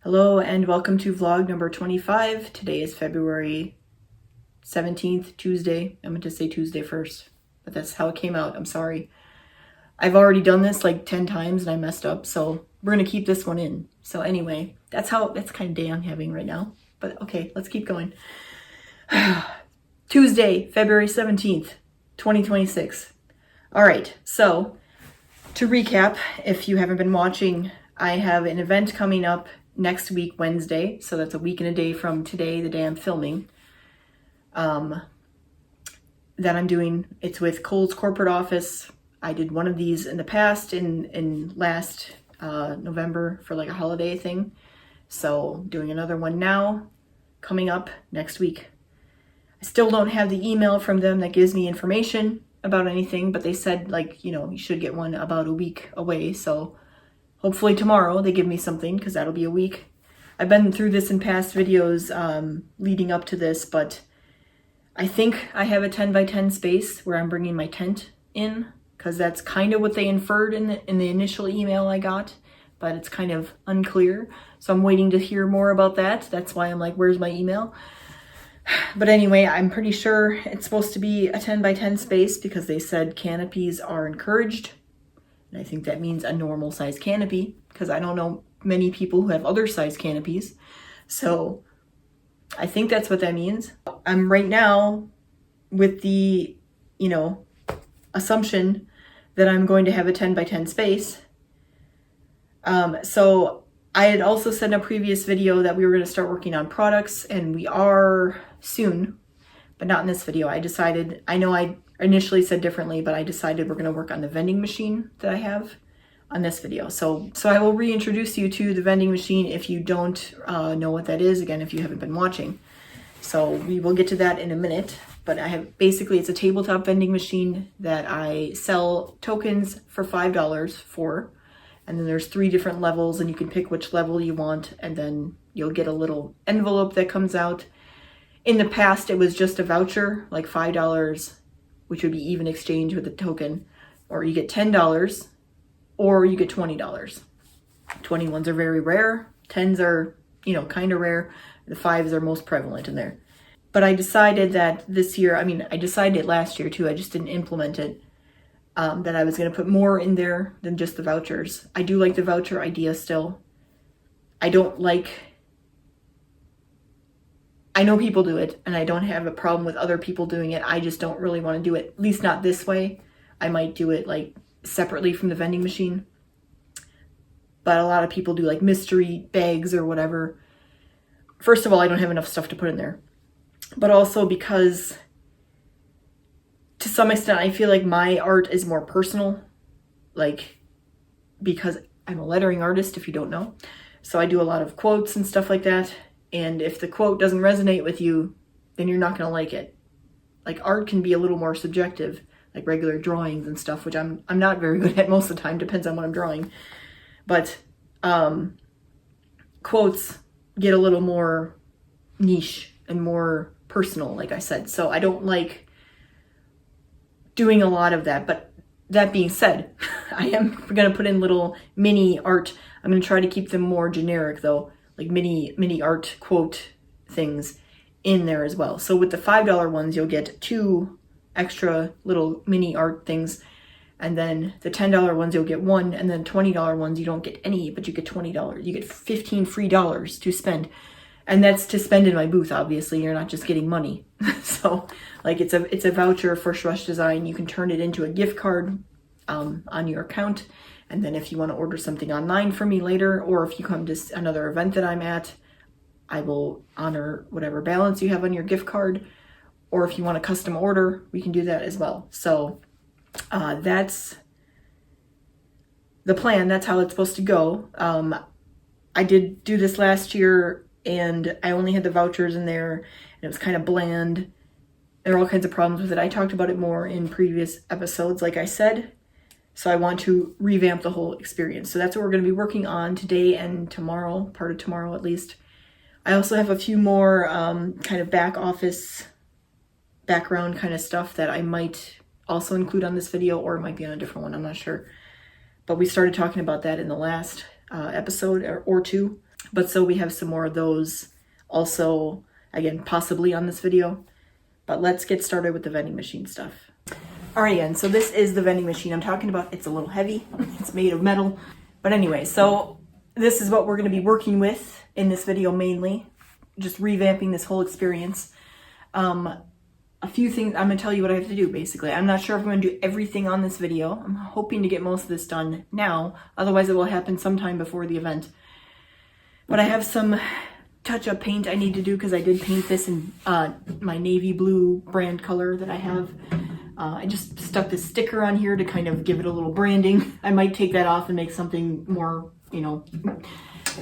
Hello and welcome to vlog number 25. Today is February 17th, Tuesday. I meant to say Tuesday first, but that's how it came out. I'm sorry. I've already done this like 10 times and I messed up, so we're gonna keep this one in. So anyway, that's kind of day I'm having right now. But okay, let's keep going. Tuesday, February 17th, 2026. All right, so to recap, if you haven't been watching, I have an event coming up next week, Wednesday. So that's a week and a day from today, the day I'm filming. That I'm doing. It's with Kohl's corporate office. I did one of these in the past in last November for like a holiday thing. So doing another one now, coming up next week. I still don't have the email from them that gives me information about anything, but they said you should get one about a week away. So hopefully tomorrow they give me something, because that'll be a week. I've been through this in past videos leading up to this, but I think I have a 10 by 10 space where I'm bringing my tent in, because that's kind of what they inferred in the initial email I got, but it's kind of unclear. So I'm waiting to hear more about that. That's why I'm like, where's my email? But anyway, I'm pretty sure it's supposed to be a 10 by 10 space because they said canopies are encouraged. And I think that means a normal size canopy, because I don't know many people who have other size canopies. So I think that's what that means. I'm right now with the, assumption that I'm going to have a 10 by 10 space. So I had also said in a previous video that we were going to start working on products, and we are soon, but not in this video. I know I initially said differently, but I decided we're going to work on the vending machine that I have on this video. So I will reintroduce you to the vending machine if you don't know what that is, again, if you haven't been watching. So we will get to that in a minute, but it's a tabletop vending machine that I sell tokens for $5 for. And then there's 3 different levels, and you can pick which level you want, and then you'll get a little envelope that comes out. In the past, it was just a voucher, like $5, which would be even exchange with the token, or you get $10, or you get $20. 21s are very rare. 10s are, kind of rare. The 5s are most prevalent in there. But I decided that this year, I decided it last year too, I just didn't implement it, that I was going to put more in there than just the vouchers. I do like the voucher idea still. I know people do it, and I don't have a problem with other people doing it. I just don't really want to do it, at least not this way. I might do it like separately from the vending machine. But a lot of people do like mystery bags or whatever. First of all, I don't have enough stuff to put in there. But also because to some extent, I feel like my art is more personal, because I'm a lettering artist, if you don't know. So I do a lot of quotes and stuff like that. And if the quote doesn't resonate with you, then you're not going to like it. Like, art can be a little more subjective, like regular drawings and stuff, which I'm not very good at most of the time, depends on what I'm drawing. But quotes get a little more niche and more personal, like I said. So I don't like doing a lot of that. But that being said, I am going to put in little mini art. I'm going to try to keep them more generic though, like mini art quote things in there as well. So with the $5 ones, you'll get 2 extra little mini art things. And then the $10 ones, you'll get 1. And then $20 ones, you don't get any, but you get $20. You get 15 free dollars to spend. And that's to spend in my booth, obviously. You're not just getting money. So it's a voucher for Shrush Design. You can turn it into a gift card on your account. And then if you want to order something online for me later, or if you come to another event that I'm at, I will honor whatever balance you have on your gift card. Or if you want a custom order, we can do that as well. So that's the plan. That's how it's supposed to go. I did do this last year, and I only had the vouchers in there, and it was kind of bland. There are all kinds of problems with it. I talked about it more in previous episodes, like I said. So I want to revamp the whole experience. So that's what we're going to be working on today and tomorrow, part of tomorrow at least. I also have a few more kind of back office, background kind of stuff that I might also include on this video, or it might be on a different one, I'm not sure. But we started talking about that in the last episode or two. But so we have some more of those also, again, possibly on this video. But let's get started with the vending machine stuff. Alright, and so this is the vending machine I'm talking about. It's a little heavy. It's made of metal. But anyway, so this is what we're going to be working with in this video mainly. Just revamping this whole experience. A few things, I'm going to tell you what I have to do, basically. I'm not sure if I'm going to do everything on this video. I'm hoping to get most of this done now. Otherwise, it will happen sometime before the event. But I have some touch-up paint I need to do because I did paint this in my navy blue brand color that I have. I just stuck this sticker on here to kind of give it a little branding. I might take that off and make something more, you know,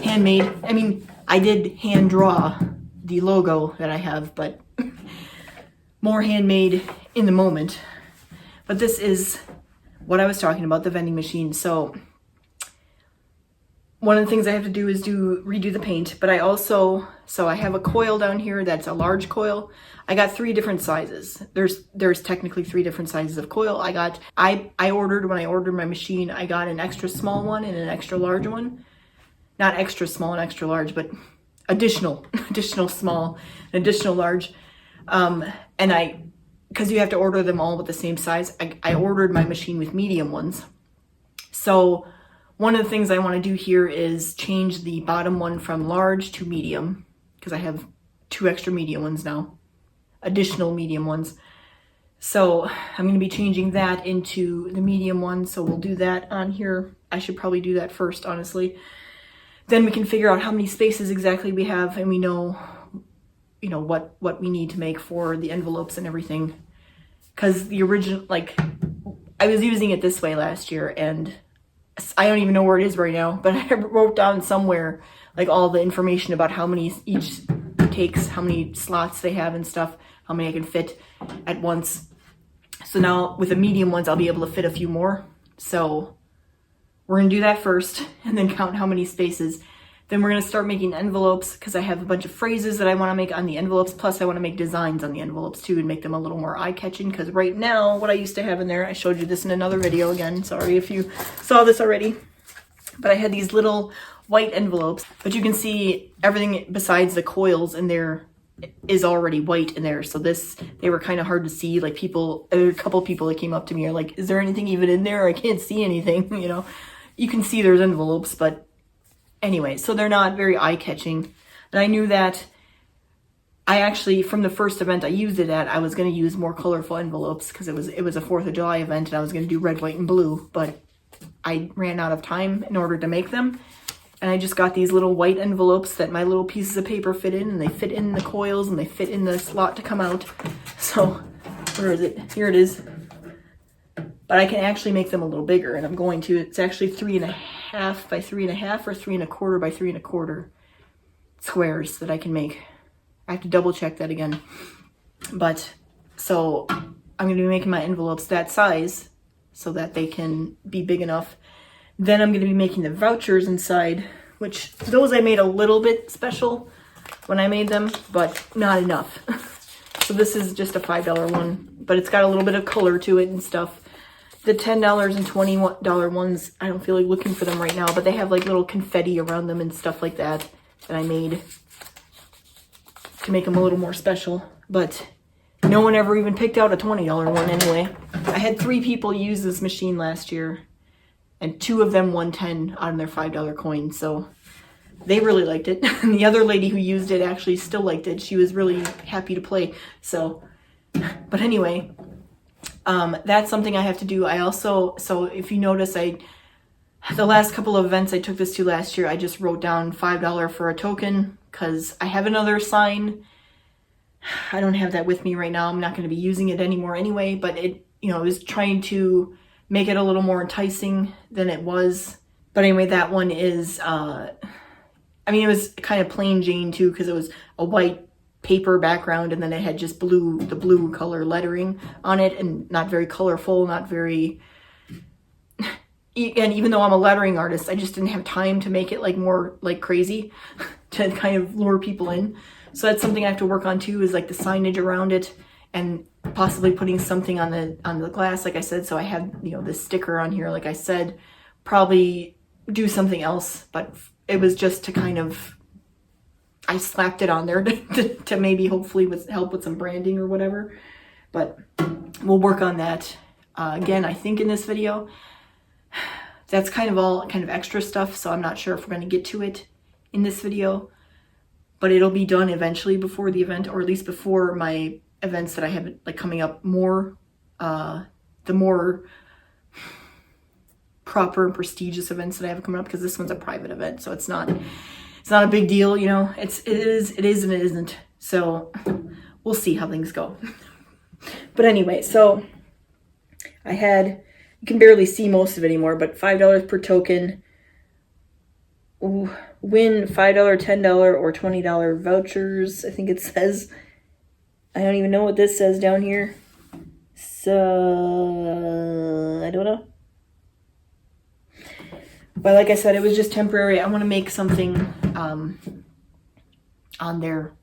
handmade. I mean, I did hand draw the logo that I have, but more handmade in the moment. But this is what I was talking about, the vending machine. So one of the things I have to do is redo the paint, but I also, so I have a coil down here that's a large coil. I got 3 different sizes. There's technically 3 different sizes of coil. I ordered, when I ordered my machine, I got an extra small one and an extra large one. Not extra small and extra large, but additional small, and additional large. And because you have to order them all with the same size, I ordered my machine with medium ones. So one of the things I want to do here is change the bottom one from large to medium, because I have 2 extra medium ones now, additional medium ones. So I'm going to be changing that into the medium one. So we'll do that on here. I should probably do that first, honestly. Then we can figure out how many spaces exactly we have, and we know, you know, what we need to make for the envelopes and everything. Because the original, like, I was using it this way last year, and I don't even know where it is right now, but I wrote down somewhere, like, all the information about how many each takes, how many slots they have and stuff, how many I can fit at once. So now with the medium ones, I'll be able to fit a few more. So we're going to do that first and then count how many spaces. Then we're going to start making envelopes because I have a bunch of phrases that I want to make on the envelopes. Plus I want to make designs on the envelopes too and make them a little more eye-catching, because right now what I used to have in there, I showed you this in another video again. Sorry if you saw this already. But I had these little white envelopes, but you can see everything besides the coils in there is already white in there. So they were kind of hard to see. Like a couple people that came up to me are like, is there anything even in there? I can't see anything, you know. You can see there's envelopes, but anyway, so they're not very eye-catching. And I knew that I actually, from the first event I used it at, I was going to use more colorful envelopes because it was a 4th of July event and I was going to do red, white, and blue, but I ran out of time in order to make them. And I just got these little white envelopes that my little pieces of paper fit in, and they fit in the coils and they fit in the slot to come out. So, where is it? Here it is. But I can actually make them a little bigger, and I'm going to. It's actually 3.5 by 3.5 or 3.25 by 3.25 squares that I can make. I have to double check that again. But, so I'm going to be making my envelopes that size so that they can be big enough. Then I'm going to be making the vouchers inside, which those I made a little bit special when I made them, but not enough. So this is just a $5 one, but it's got a little bit of color to it and stuff. The $10 and $20 ones, I don't feel like looking for them right now, but they have like little confetti around them and stuff like that I made to make them a little more special. But no one ever even picked out a $20 one anyway. I had 3 people use this machine last year, and 2 of them won 10 on their $5 coin, so they really liked it. And the other lady who used it actually still liked it. She was really happy to play. So, but anyway, that's something I have to do. I also, so if you notice, the last couple of events I took this to last year, I just wrote down $5 for a token because I have another sign. I don't have that with me right now. I'm not going to be using it anymore anyway, but it, you know, I was trying to make it a little more enticing than it was. But anyway, that one is, I mean, it was kind of plain Jane too, because it was a white paper background and then it had just the blue color lettering on it, and not very colorful, not very, and even though I'm a lettering artist, I just didn't have time to make it like more like crazy to kind of lure people in. So that's something I have to work on too, is like the signage around it, and possibly putting something on the glass, like I said. So I have, you know, this sticker on here, like I said, probably do something else, but it was just to kind of I slapped it on there to maybe hopefully help with some branding or whatever. But we'll work on that again, I think, in this video. That's kind of all kind of extra stuff, so I'm not sure if we're going to get to it in this video. But it'll be done eventually before the event, or at least before my events that I have like coming up more, the more proper and prestigious events that I have coming up, because this one's a private event, so it's not a big deal, you know. It is and it isn't. So we'll see how things go. But anyway, so I had, you can barely see most of it anymore, but $5 per token. Ooh, win $5, $10, or $20 vouchers, I think it says. I don't even know what this says down here. So, I don't know. But like I said, it was just temporary. I want to make something on there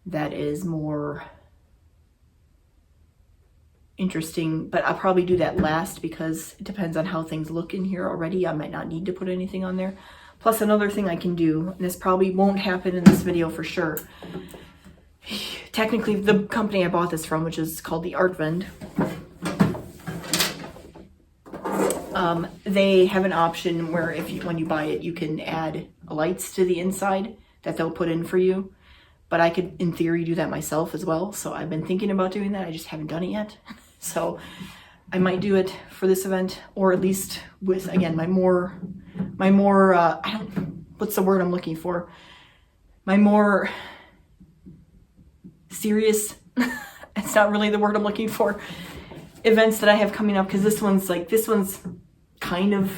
that is more interesting, but I'll probably do that last because it depends on how things look in here already. I might not need to put anything on there. Plus, another thing I can do, and this probably won't happen in this video for sure. Technically, the company I bought this from, which is called the Art Vend, they have an option where when you buy it, you can add lights to the inside that they'll put in for you. But I could, in theory, do that myself as well. So I've been thinking about doing that. I just haven't done it yet. So I might do it for this event, or at least with, again, my more, what's the word I'm looking for? My more serious, it's not really the word I'm looking for, events that I have coming up, because this one's kind of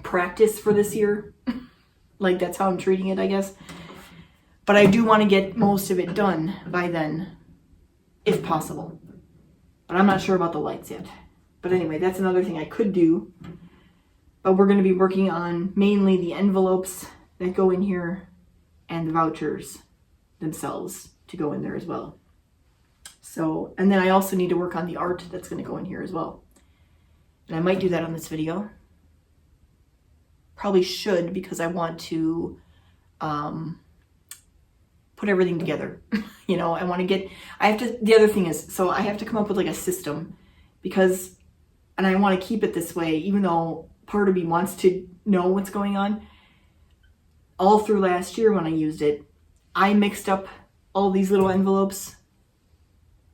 practice for this year. Like, that's how I'm treating it, I guess. But I do want to get most of it done by then, if possible. But I'm not sure about the lights yet. But anyway, that's another thing I could do. But we're going to be working on mainly the envelopes that go in here and the vouchers themselves to go in there as well. So, and then I also need to work on the art that's going to go in here as well. And I might do that on this video. Probably should, because I want to put everything together. You know, the other thing is, so I have to come up with like a system, because, and I want to keep it this way, even though part of me wants to know what's going on. All through last year when I used it, I mixed up all these little envelopes.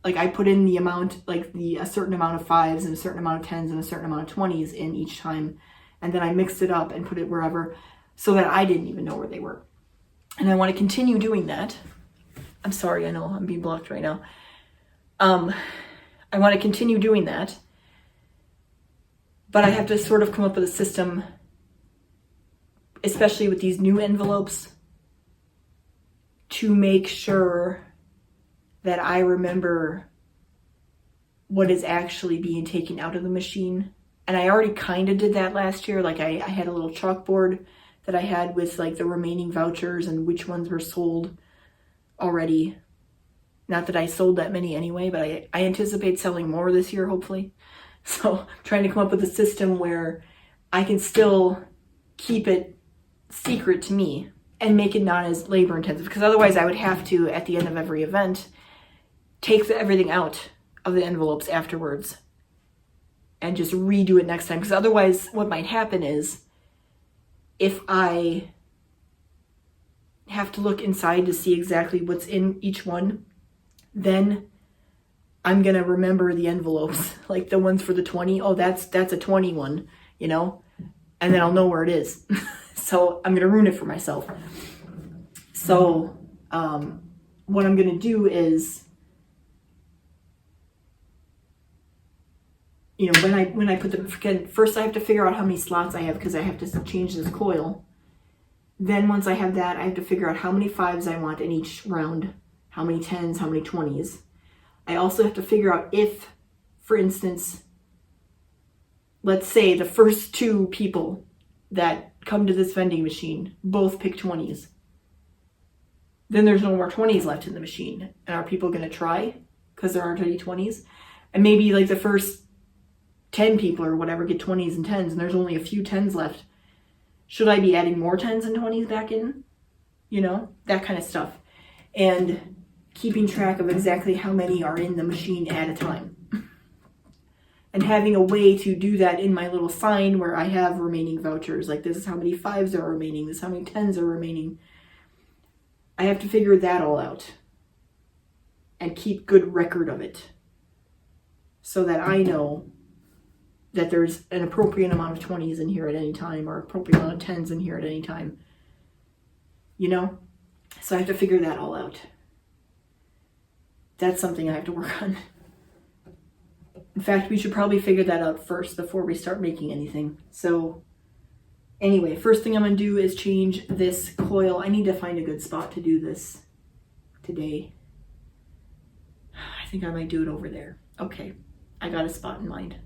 Like, I put in the amount, like a certain amount of 5s and a certain amount of 10s and a certain amount of 20s in each time. And then I mixed it up and put it wherever, so that I didn't even know where they were. And I want to continue doing that. I'm sorry, I know I'm being blocked right now. I want to continue doing that. But I have to sort of come up with a system, especially with these new envelopes, to make sure that I remember what is actually being taken out of the machine. And I already kind of did that last year. Like, I had a little chalkboard that I had with like the remaining vouchers and which ones were sold already. Not that I sold that many anyway, but I anticipate selling more this year, hopefully. So I'm trying to come up with a system where I can still keep it secret to me and make it not as labor intensive, because otherwise I would have to, at the end of every event, take everything out of the envelopes afterwards and just redo it next time. Because otherwise what might happen is, if I have to look inside to see exactly what's in each one, then I'm going to remember the envelopes, like the ones for the 20. Oh, that's a 20 one, you know, and then I'll know where it is. So I'm going to ruin it for myself. So what I'm going to do is, you know, when I put them, first I have to figure out how many slots I have, because I have to change this coil. Then once I have that, I have to figure out how many 5s I want in each round, how many 10s, how many 20s. I also have to figure out if, for instance, let's say the first 2 people that come to this vending machine both pick 20s. Then there's no more 20s left in the machine. And are people going to try because there aren't any 20s? And maybe like the first 10 people or whatever get 20s and 10s, and there's only a few 10s left. Should I be adding more 10s and 20s back in? you know, that kind of stuff. And keeping track of exactly how many are in the machine at a time. And having a way to do that in my little sign where I have remaining vouchers. Like, this is how many 5s are remaining. This is how many 10s are remaining. I have to figure that all out. And keep good record of it. So that I know that there's an appropriate amount of 20s in here at any time. Or appropriate amount of 10s in here at any time. You know? So I have to figure that all out. That's something I have to work on. In fact, we should probably figure that out first before we start making anything. So anyway, first thing I'm going to do is change this coil. I need to find a good spot to do this today. I think I might do it over there. Okay, I got a spot in mind.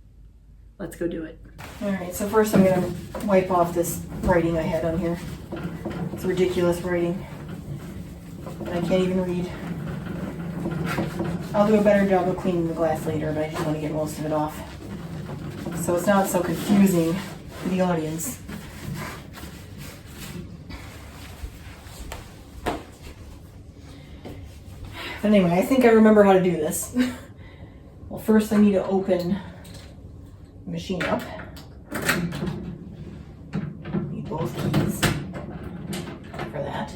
Let's go do it. All right, so first I'm going to wipe off this writing I had on here. It's ridiculous writing. I can't even read. I'll do a better job of cleaning the glass later, but I just want to get most of it off. So it's not so confusing for the audience. But anyway, I think I remember how to do this. Well, first I need to open the machine up. Need both keys for that.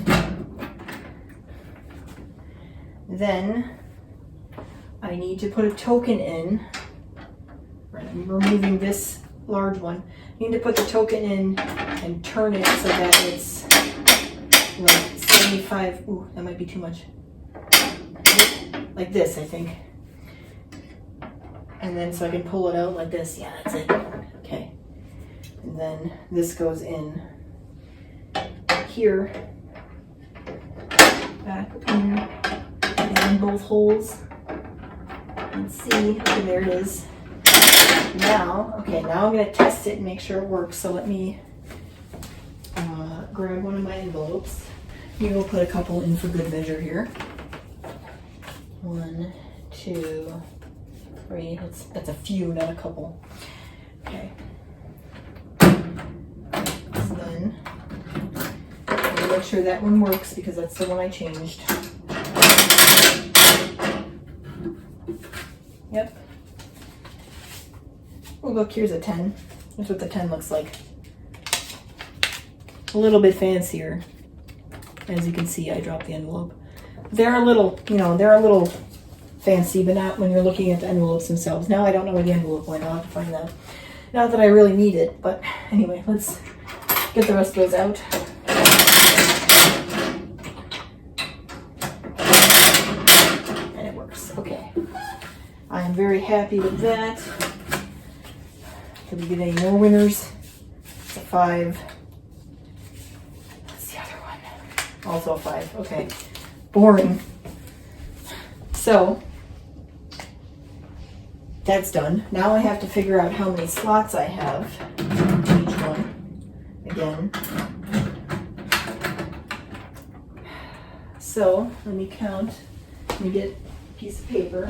Then I need to put a token in. Right, I'm removing this large one. I need to put the token in and turn it so that it's like 75. Ooh, that might be too much. Like this, I think. And then so I can pull it out like this. Yeah, that's it. Okay. And then this goes in here. Back in. In both holes. Let's see. Okay, there it is. Now I'm going to test it and make sure it works. So let me grab one of my envelopes. Maybe we'll put a couple in for good measure here. 1, 2, 3. That's a few, not a couple. Okay. So then I'll make sure that one works because that's the one I changed. Yep. Oh, look, here's a 10. That's what the 10 looks like. A little bit fancier. As you can see, I dropped the envelope. They're a little, they're a little fancy, but not when you're looking at the envelopes themselves. Now I don't know where the envelope went. I'll have to find that. Not that I really need it, but anyway, let's get the rest of those out. And it works. Okay. I am very happy with that. Did we get any more winners? It's a 5. What's the other one? Also a 5. Okay. Boring. So, that's done. Now I have to figure out how many slots I have in each one. Again. So, let me count. Let me get a piece of paper.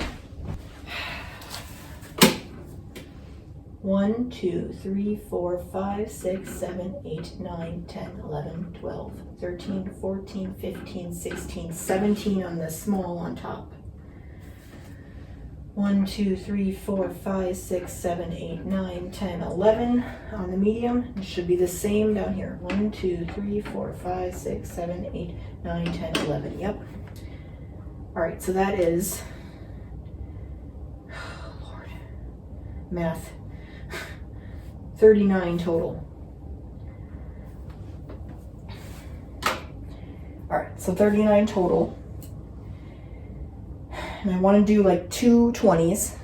1, 2, 3, 4, 5, 6, 7, 8, 9, 10, 11, 12, 13, 14, 15, 16, 17 on the small on top. 1, 2, 3, 4, 5, 6, 7, 8, 9, 10, 11 on the medium. It should be the same down here. 1, 2, 3, 4, 5, 6, 7, 8, 9, 10, 11. Yep. All right, so that is, oh Lord, math. 39 total. All right, so 39 total. And I want to do like 2 20s.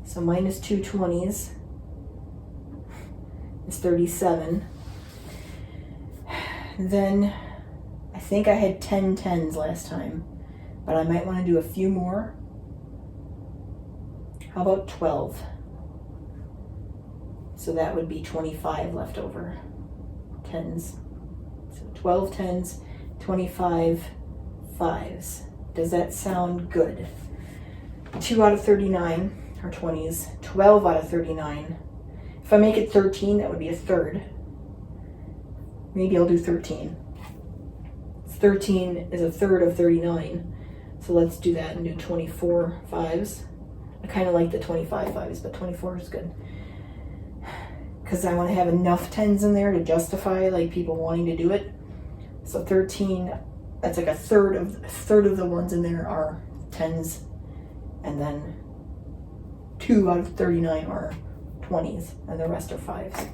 So minus 2 20s is 37. Then I think I had 10 10s last time, but I might want to do a few more. How about 12? So that would be 25 left over. 10s. So 12 10s, 25 5s. Does that sound good? 2 out of 39 are 20s. 12 out of 39. If I make it 13, that would be a third. Maybe I'll do 13. It's 13 is a third of 39. So let's do that and do 24 fives. I kind of like the 25 fives, but 24 is good. Because I want to have enough tens in there to justify like people wanting to do it. So 13, that's like a third of the ones in there are tens, and then 2 out of 39 are 20s, and the rest are fives.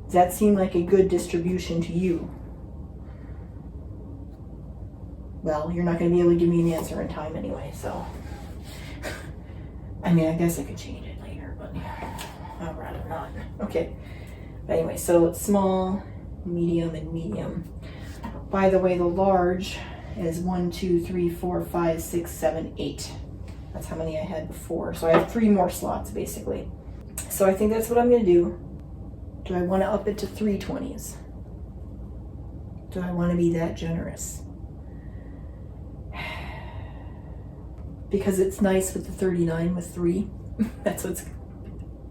Does that seem like a good distribution to you? Well, you're not going to be able to give me an answer in time anyway, so. I mean, I guess I could change it later, but I'd rather not. Okay. But anyway, so small, medium, and medium. By the way, the large is 1, 2, 3, 4, 5, 6, 7, 8. That's how many I had before. So I have 3 more slots, basically. So I think that's what I'm going to do. Do I want to up it to 3 20s? Do I want to be that generous? Because it's nice with the 39 with 3. That's what's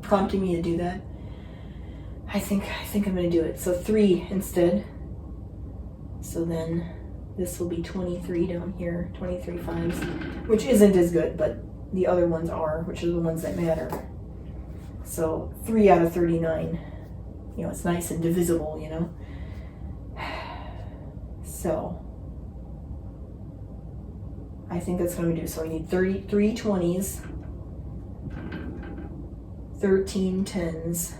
prompting me to do that. I think I'm going to do it. So 3 instead. So then this will be 23 down here, 23 fives, which isn't as good, but the other ones are, which are the ones that matter. So 3 out of 39, you know, it's nice and divisible, you know. So I think that's what I'm gonna do. So we need 33 20s, 13 10s,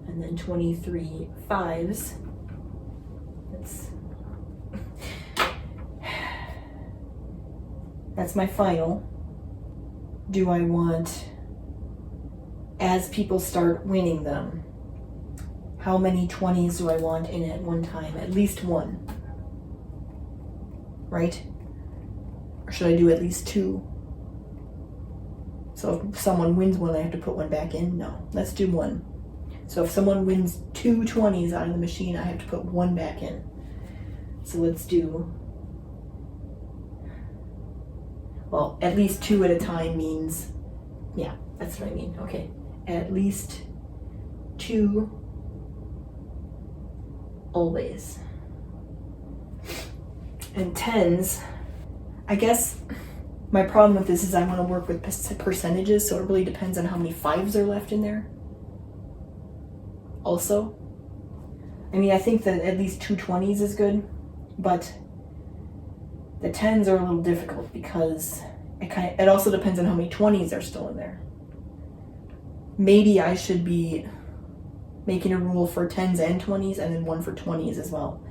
and then 23 fives. That's my final. Do I want, as people start winning them, how many 20s do I want in at one time? At least 1. Right? Or should I do at least 2? So if someone wins one, I have to put one back in? No, let's do 1. So if someone wins 2 20s out of the machine, I have to put 1 back in. So let's do, well, at least 2 at a time means, yeah, that's what I mean. Okay, at least 2 always. And 10s, I guess my problem with this is I want to work with percentages, so it really depends on how many 5s are left in there. Also, I mean, I think that at least 2 20s is good, but the 10s are a little difficult because it also depends on how many 20s are still in there. Maybe I should be making a rule for 10s and 20s and then 1 for 20s as well.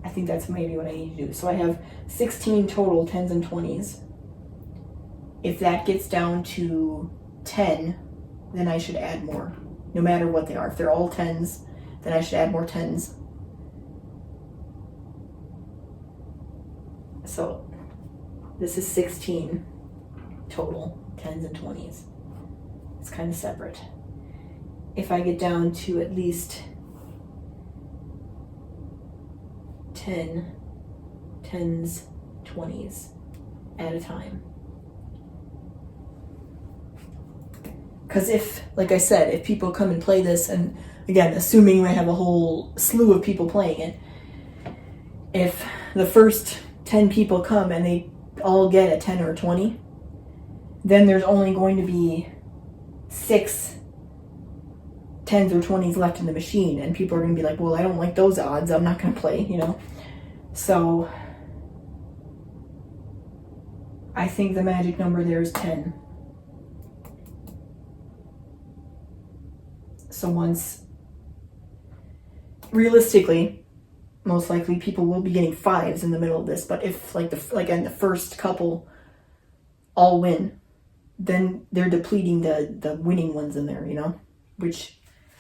I think that's maybe what I need to do. So I have 16 total 10s and 20s. If that gets down to 10, then I should add more, no matter what they are. If they're all 10s, then I should add more 10s. So this is 16 total 10s and 20s. It's kind of separate. If I get down to at least 10 10s, 20s at a time. Because if, like I said, if people come and play this, and again, assuming I have a whole slew of people playing it, if the first 10 people come and they all get a 10 or a 20, then there's only going to be 6 10s or 20s left in the machine, and people are going to be like, well, I don't like those odds, I'm not going to play, you know. So I think the magic number there is 10. So once, realistically, most likely people will be getting 5s in the middle of this, but if like in the first couple all win, then they're depleting the winning ones in there, you know, which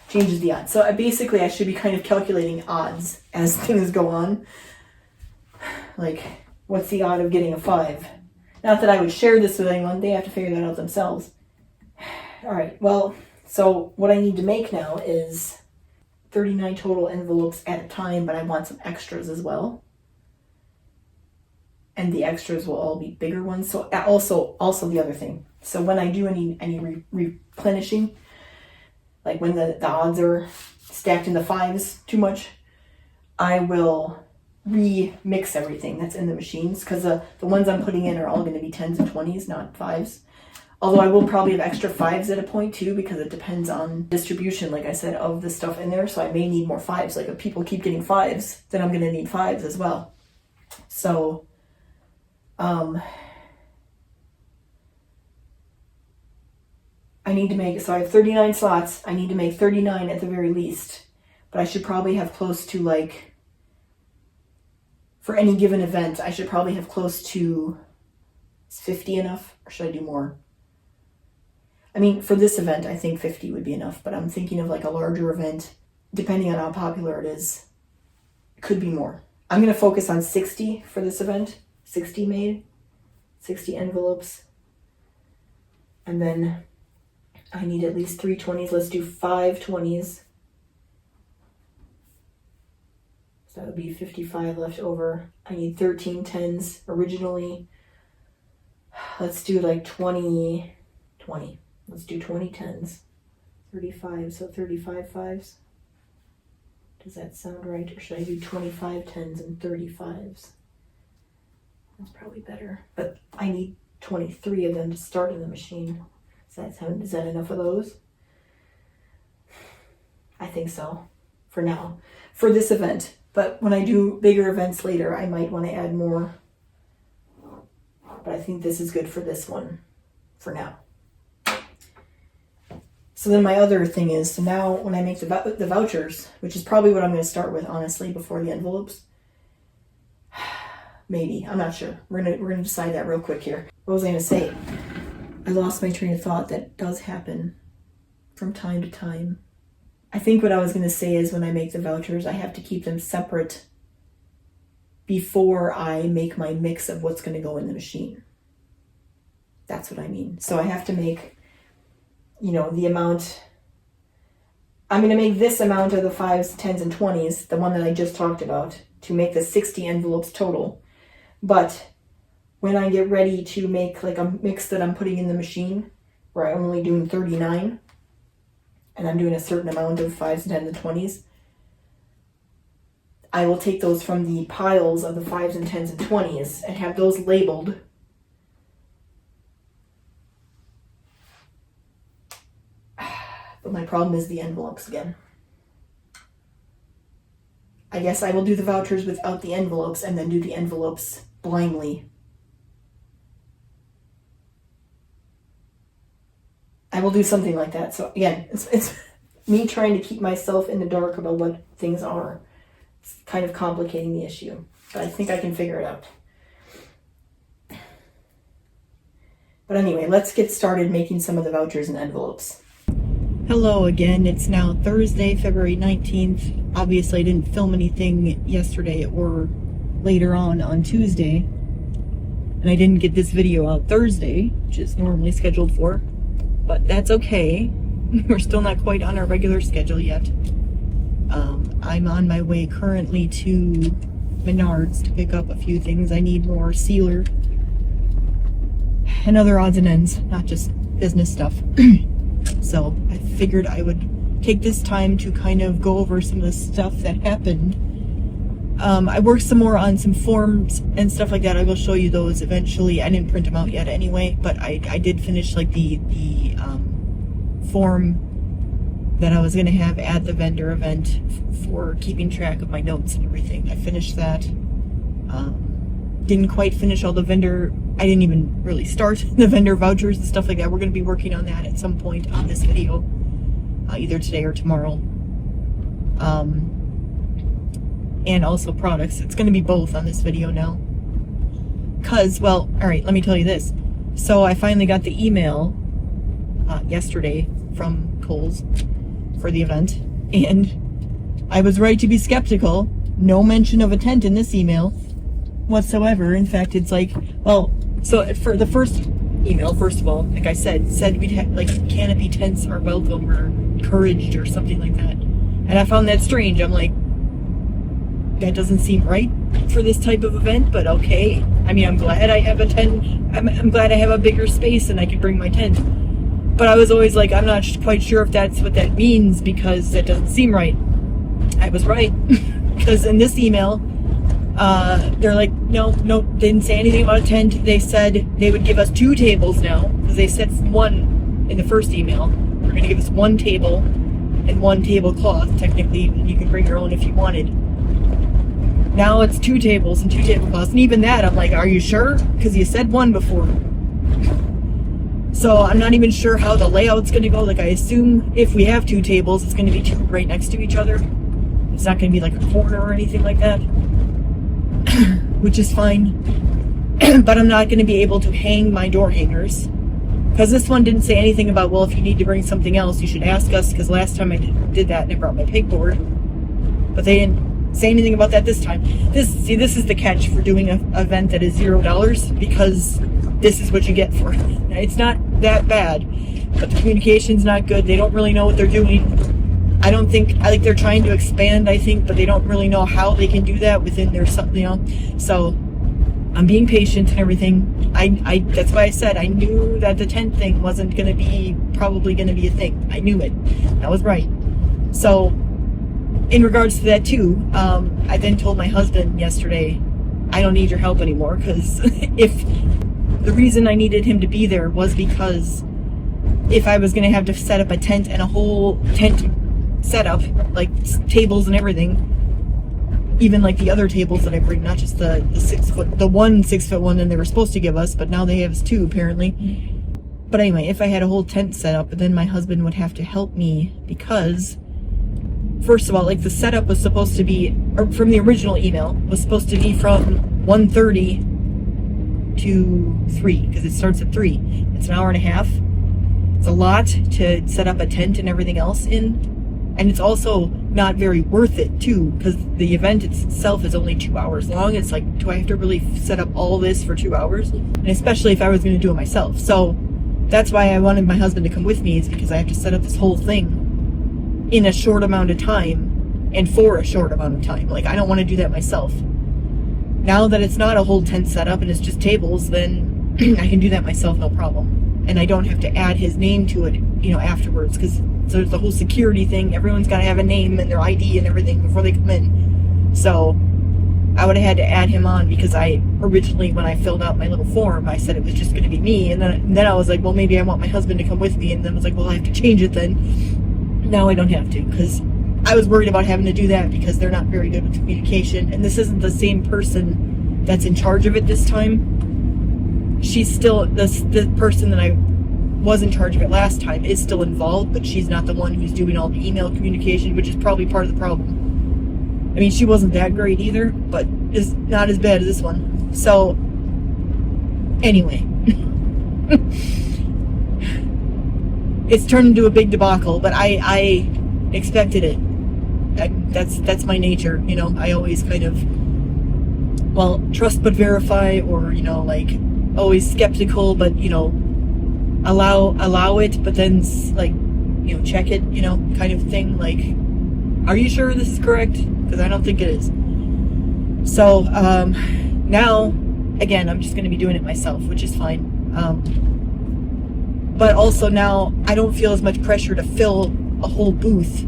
changes the odds. So I should be kind of calculating odds as things go on. Like, what's the odd of getting a 5? Not that I would share this with anyone, they have to figure that out themselves. All right, well, so what I need to make now is 39 total envelopes at a time, but I want some extras as well. And the extras will all be bigger ones. So also the other thing. So when I do any replenishing, like when the odds are stacked in the 5s too much, I will remix everything that's in the machines, because the ones I'm putting in are all going to be 10s and 20s, not 5s. Although I will probably have extra 5s at a point too, because it depends on distribution, like I said, of the stuff in there. So I may need more 5s. Like if people keep getting 5s, then I'm going to need 5s as well. So, I need to make, so I have 39 slots. I need to make 39 at the very least. But I should probably have close to, like, for any given event, I should probably have close to, is 50 enough? Or should I do more? I mean, for this event, I think 50 would be enough. But I'm thinking of like a larger event, depending on how popular it is. It could be more. I'm going to focus on 60 for this event. 60 made. 60 envelopes. And then I need at least 3 20s. Let's do 5 20s. So that would be 55 left over. I need 13 10s originally. Let's do like 20. Let's do 20 10s. 35, so 35 5s. Does that sound right? Or should I do 25 10s and 35s? That's probably better. But I need 23 of them to start in the machine. Is that enough of those? I think so, for now. For this event. But when I do bigger events later, I might want to add more. But I think this is good for this one, for now. So then my other thing is, so now when I make the vouchers, which is probably what I'm going to start with, honestly, before the envelopes. Maybe, I'm not sure. We're gonna decide that real quick here. What was I going to say? I lost my train of thought. That does happen from time to time. I think what I was going to say is when I make the vouchers, I have to keep them separate before I make my mix of what's going to go in the machine. That's what I mean. So I have to make, the amount. I'm going to make this amount of the 5s, 10s, and 20s, the one that I just talked about, to make the 60 envelopes total. But when I get ready to make like a mix that I'm putting in the machine, where I'm only doing 39, and I'm doing a certain amount of 5s, 10s, and 20s, I will take those from the piles of the 5s and 10s and 20s and have those labeled. But my problem is the envelopes again. I guess I will do the vouchers without the envelopes and then do the envelopes blindly. I will do something like that. So again, it's me trying to keep myself in the dark about what things are. It's kind of complicating the issue, but I think I can figure it out. But anyway, let's get started making some of the vouchers and envelopes. Hello again. It's now Thursday, February 19th. Obviously, I didn't film anything yesterday or later on Tuesday. And I didn't get this video out Thursday, which is normally scheduled for. But that's okay. We're still not quite on our regular schedule yet. I'm on my way currently to Menards to pick up a few things. I need more sealer and other odds and ends, not just business stuff. So I figured I would take this time to kind of go over some of the stuff that happened. I worked some more on some forms and stuff like that. I will show you those eventually. I didn't print them out yet anyway, but I did finish like the form that I was going to have at the vendor event for keeping track of my notes and everything. I finished that. Didn't quite finish all the vendor. I didn't even really start the vendor vouchers and stuff like that. We're going to be working on that at some point on this video, either today or tomorrow. And also products. It's going to be both on this video now. All right, let me tell you this. So I finally got the email yesterday from Kohl's for the event, and I was right to be skeptical. No mention of a tent in this email whatsoever. In fact, it's like, so for the first email, first of all, like I said we'd have like canopy tents are welcome or encouraged or something like that. And I found that strange. I'm like, that doesn't seem right for this type of event, but okay. I mean, I'm glad I have a tent. I'm glad I have a bigger space and I can bring my tent. But I was always like, I'm not quite sure if that's what that means, because that doesn't seem right. I was right. Because in this email, They're like, no, didn't say anything about a tent. They said they would give us 2 tables now, because they said 1 in the first email. They're going to give us 1 table and 1 tablecloth. Technically, you can bring your own if you wanted. Now it's 2 tables and 2 tablecloths, and even that, I'm like, are you sure? Because you said 1 before. So I'm not even sure how the layout's going to go. Like, I assume if we have 2 tables, it's going to be 2 right next to each other. It's not going to be like a corner or anything like that. Which is fine. But I'm not going to be able to hang my door hangers, because this one didn't say anything about, well, if you need to bring something else, you should ask us, because last time I did that and I brought my pegboard, but they didn't say anything about that this time. This is the catch for doing an event that is $0, because this is what you get for it. It's not that bad, but the communication's not good. They don't really know what they're doing. I think they're trying to expand, I think, but they don't really know how they can do that within their, so I'm being patient and everything. That's why I said I knew that the tent thing wasn't probably gonna be a thing. I knew it. I was right. So in regards to that too, I then told my husband yesterday, I don't need your help anymore, because if the reason I needed him to be there was because if I was gonna have to set up a tent and a whole tent setup, like tables and everything, even like the other tables that I bring, not just the 1 6-foot one that they were supposed to give us, but now they have 2 apparently. But anyway, if I had a whole tent set up, then my husband would have to help me, because first of all, like, the setup was supposed to be, or from the original email, was supposed to be from 1:30 to 3, because it starts at 3. It's an hour and a half. It's a lot to set up a tent and everything else in. And it's also not very worth it too, because the event itself is only 2 hours long. It's like, do I have to really set up all this for 2 hours? And especially if I was going to do it myself. So that's why I wanted my husband to come with me, is because I have to set up this whole thing in a short amount of time and for a short amount of time. Like, I don't want to do that myself. Now that it's not a whole tent setup and it's just tables, then I can do that myself, no problem. And I don't have to add his name to it, afterwards, because there's the whole security thing. Everyone's got to have a name and their ID and everything before they come in. So I would have had to add him on, because I originally, when I filled out my little form, I said it was just going to be me. And then I was like, well, maybe I want my husband to come with me. And then I was like, well, I have to change it then. Now I don't have to, because I was worried about having to do that, because they're not very good with communication. And this isn't the same person that's in charge of it this time. She's still, the person that I was in charge of it last time is still involved, but she's not the one who's doing all the email communication, which is probably part of the problem. I mean, she wasn't that great either, but it's not as bad as this one. So anyway, it's turned into a big debacle, but I expected it. That's my nature, I always kind of, well, trust but verify, or like, always skeptical, but allow it, but then like, check it, kind of thing. Like, are you sure this is correct? Because I don't think it is. So now, again, I'm just going to be doing it myself, which is fine. But also now I don't feel as much pressure to fill a whole booth,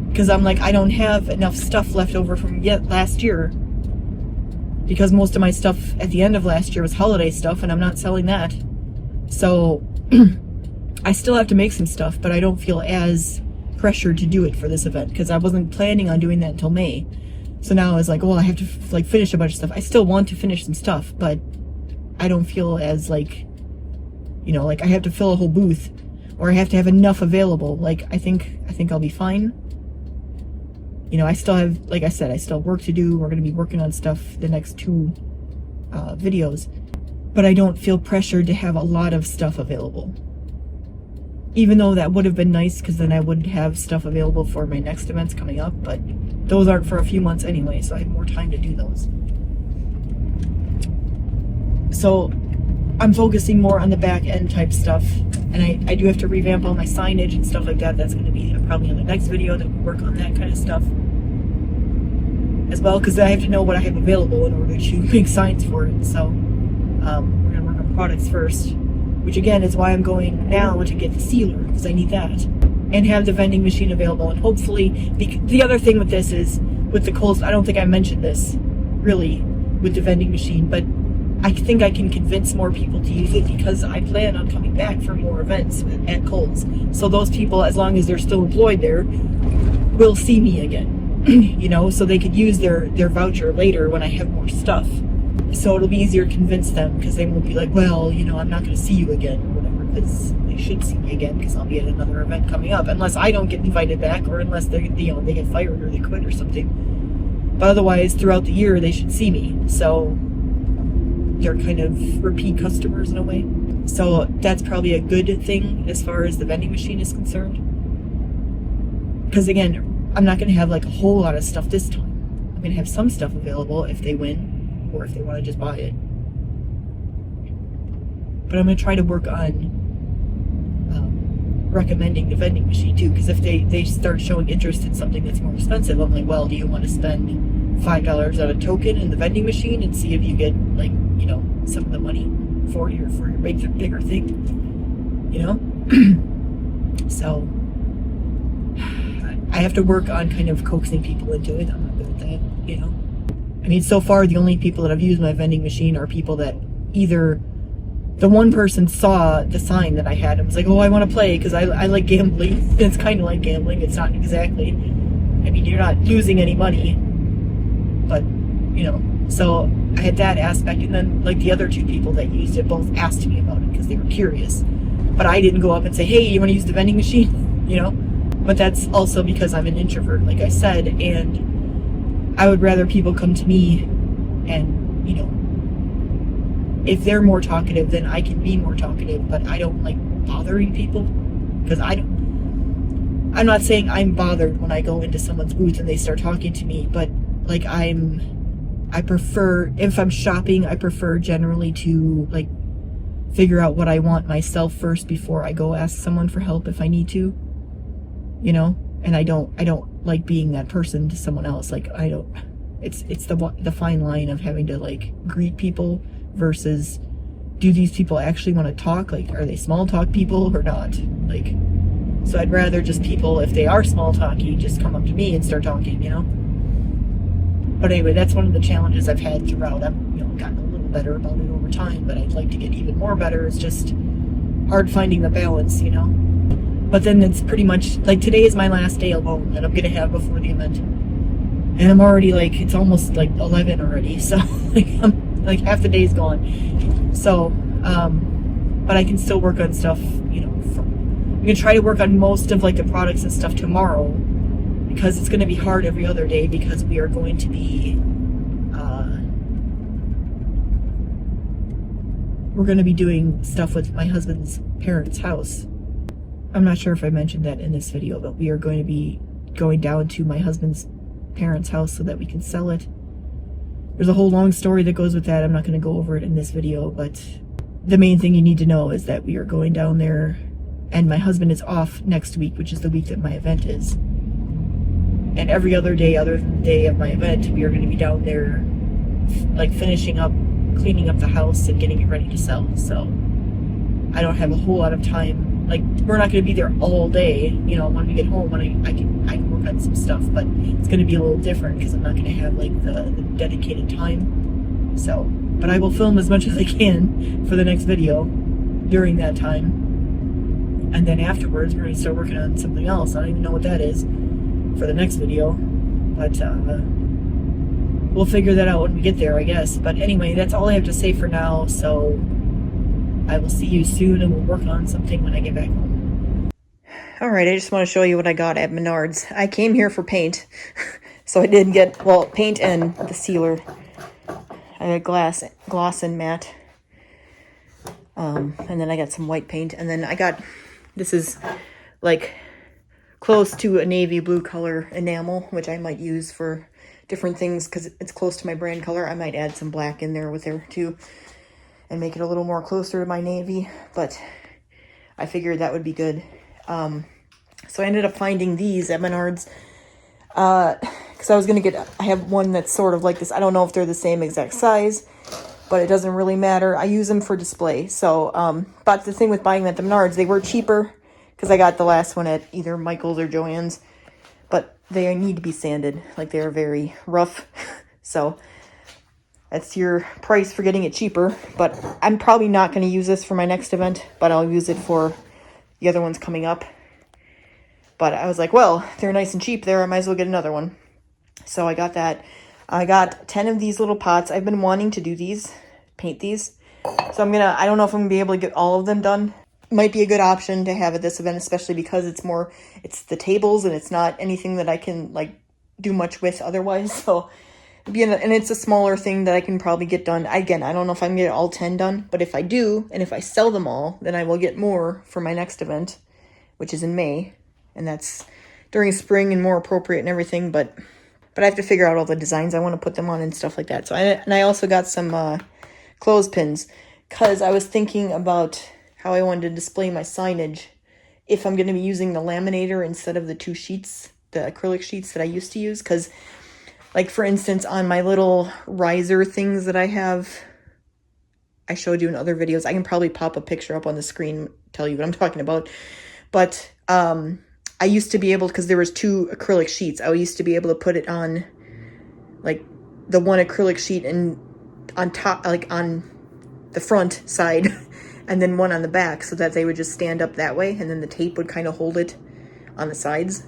because I'm like, I don't have enough stuff left over from last year, because most of my stuff at the end of last year was holiday stuff, and I'm not selling that. So I still have to make some stuff, but I don't feel as pressured to do it for this event, because I wasn't planning on doing that until May. So now I was like, well, I have to finish a bunch of stuff. I still want to finish some stuff, but I don't feel as like I have to fill a whole booth, or I have to have enough available. Like, I think I'll be fine. I still have, like I said, I still have work to do. We're going to be working on stuff the next 2 videos. But I don't feel pressured to have a lot of stuff available. Even though that would have been nice, because then I would have stuff available for my next events coming up. But those aren't for a few months anyway, so I have more time to do those. So I'm focusing more on the back end type stuff. And I do have to revamp all my signage and stuff like that. That's going to be probably in the next video that we work on that kind of stuff as well, because I have to know what I have available in order to make signs for it. So we're going to work on products first, which again is why I'm going now to get the sealer, because I need that, and have the vending machine available. And hopefully, the other thing with this is, with the cold, I don't think I mentioned this, really, with the vending machine. But I think I can convince more people to use it because I plan on coming back for more events at Kohl's. So those people, as long as they're still employed there, will see me again, you know, so they could use their voucher later when I have more stuff. So it'll be easier to convince them because they won't be like, well, you know, I'm not going to see you again or whatever, because they should see me again because I'll be at another event coming up, unless I don't get invited back or unless they, you know, they get fired or they quit or something. But otherwise, throughout the year, they should see me. So they're kind of repeat customers in a way. So that's probably a good thing as far as the vending machine is concerned. Because again, I'm not going to have like a whole lot of stuff this time. I'm going to have some stuff available if they win or if they want to just buy it. But I'm going to try to work on recommending the vending machine too. Because if they start showing interest in something that's more expensive, I'm like, well, do you want to spend $5 on a token in the vending machine and see if you get, like, you know, some of the money for your bigger thing, you know? So I have to work on kind of coaxing people into it. I'm not good at that, you know? I mean, so far the only people that have used my vending machine are people that either the one person saw the sign that I had and was like, oh, I want to play because I like gambling. It's kind of like gambling. It's not exactly. I mean, you're not losing any money, but, you know, so I had that aspect. And then, like, the other two people that used it both asked me about it because they were curious. But I didn't go up and say, hey, you want to use the vending machine? You know? But that's also because I'm an introvert, like I said, and I would rather people come to me and, you know, if they're more talkative, then I can be more talkative, but I don't like bothering people because I'm not saying I'm bothered when I go into someone's booth and they start talking to me, but like I prefer, if I'm shopping, I prefer generally to like figure out what I want myself first before I go ask someone for help if I need to, you know, and I don't like being that person to someone else. Like it's the fine line of having to like greet people versus do these people actually want to talk? Like, are they small talk people or not? Like, so I'd rather just people, if they are small talky, just come up to me and start talking, you know? But anyway, that's one of the challenges I've had throughout. I've, you know, gotten a little better about it over time, but I'd like to get even more better. It's just hard finding the balance, you know? But then it's pretty much, like, today is my last day alone that I'm going to have before the event. And I'm already, like, it's almost, like, 11 already, so, like, I'm like half the day's gone. So, but I can still work on stuff, you know, I'm gonna try to work on most of like the products and stuff tomorrow because it's gonna be hard every other day because we are going to be, we're gonna be doing stuff with my husband's parents' house. I'm not sure if I mentioned that in this video, but we are going to be going down to my husband's parents' house so that we can sell it. There's a whole long story that goes with that. I'm not going to go over it in this video, but the main thing you need to know is that we are going down there and my husband is off next week, which is the week that my event is. And every other day other than the day of my event, we are going to be down there like finishing up, cleaning up the house and getting it ready to sell. So I don't have a whole lot of time. Like, we're not going to be there all day, you know, when we get home, when I can work on some stuff, but it's going to be a little different because I'm not going to have, like, the dedicated time. So, but I will film as much as I can for the next video during that time. And then afterwards, we're going to start working on something else. I don't even know what that is for the next video, but we'll figure that out when we get there, I guess. But anyway, that's all I have to say for now, so I will see you soon and we'll work on something when I get back home. Alright, I just want to show you what I got at Menards. I came here for paint, so I did get, well, paint and the sealer. I got gloss and matte. And then I got some white paint. And then I got, this is like close to a navy blue color enamel, which I might use for different things because it's close to my brand color. I might add some black in there with there too and make it a little more closer to my navy, but I figured that would be good. So I ended up finding these at Menards because I was going to get, I have one that's sort of like this. I don't know if they're the same exact size, but it doesn't really matter. I use them for display. So, but the thing with buying them at the Menards, they were cheaper because I got the last one at either Michael's or Joann's, but they need to be sanded. Like, they're very rough. So That's your price for getting it cheaper. But I'm probably not going to use this for my next event, but I'll use it for the other ones coming up. But I was like, well, they're nice and cheap there. I might as well get another one. So I got that. I got 10 of these little pots. I've been wanting to do these, paint these. So I don't know if I'm going to be able to get all of them done. Might be a good option to have at this event, especially because it's the tables and it's not anything that I can like do much with otherwise. So, and it's a smaller thing that I can probably get done. Again, I don't know if I can get all 10 done, but if I do, and if I sell them all, then I will get more for my next event, which is in May. And that's during spring and more appropriate and everything, but I have to figure out all the designs I want to put them on and stuff like that. So I also got some clothespins because I was thinking about how I wanted to display my signage if I'm going to be using the laminator instead of the 2 sheets, the acrylic sheets that I used to use. Because, like, for instance, on my little riser things that I have, I showed you in other videos. I can probably pop a picture up on the screen, tell you what I'm talking about. But I used to be able, because there was 2 acrylic sheets, I used to be able to put it on, like, the one acrylic sheet and on top, like, on the front side, and then one on the back, so that they would just stand up that way, and then the tape would kind of hold it on the sides.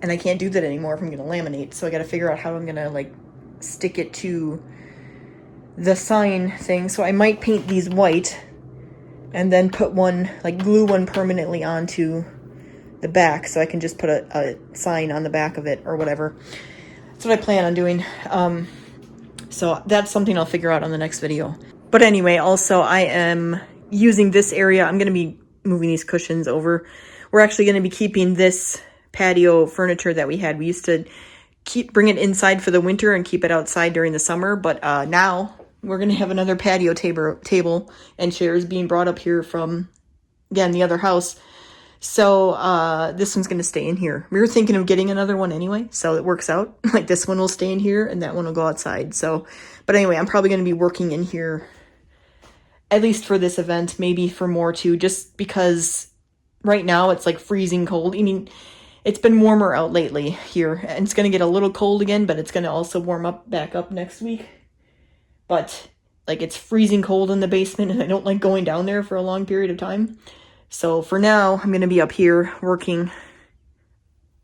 And I can't do that anymore if I'm going to laminate, so I got to figure out how I'm going to, like, stick it to the sign thing. So I might paint these white, and then put one, like, glue one permanently onto the back, so I can just put a sign on the back of it, or whatever. That's what I plan on doing. So that's something I'll figure out on the next video. But anyway, also I am using this area. I'm going to be moving these cushions over. We're actually going to be keeping this patio furniture that we had. We used to bring it inside for the winter and keep it outside during the summer. But now we're going to have another patio table and chairs being brought up here from, again, the other house. So this one's going to stay in here. We were thinking of getting another one anyway, so it works out. Like, this one will stay in here and that one will go outside. So, but anyway, I'm probably going to be working in here, at least for this event, maybe for more too, just because right now it's like freezing cold. I mean, it's been warmer out lately here, and it's going to get a little cold again, but it's going to also warm up back up next week. But like, it's freezing cold in the basement, and I don't like going down there for a long period of time. So for now, I'm going to be up here working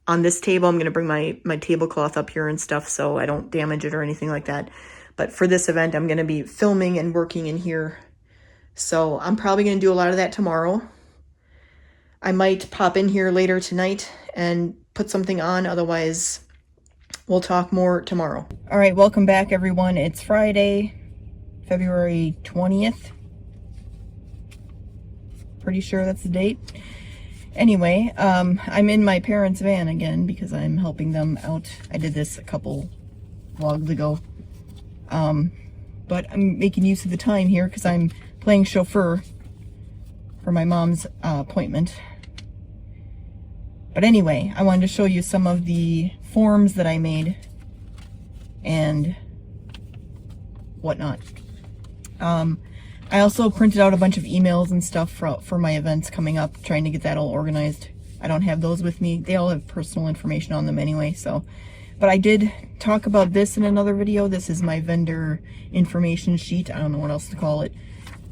on this table. I'm going to bring my tablecloth up here and stuff so I don't damage it or anything like that. But for this event, I'm going to be filming and working in here. So I'm probably going to do a lot of that tomorrow. I might pop in here later tonight and put something on. Otherwise, we'll talk more tomorrow. All right, welcome back, everyone. It's Friday, February 20th. Pretty sure that's the date. Anyway, I'm in my parents' van again because I'm helping them out. I did this a couple vlogs ago. But I'm making use of the time here because I'm playing chauffeur for my mom's appointment. But anyway, I wanted to show you some of the forms that I made and whatnot. I also printed out a bunch of emails and stuff for my events coming up, trying to get that all organized. I don't have those with me. They all have personal information on them anyway, so. But I did talk about this in another video. This is my vendor information sheet. I don't know what else to call it,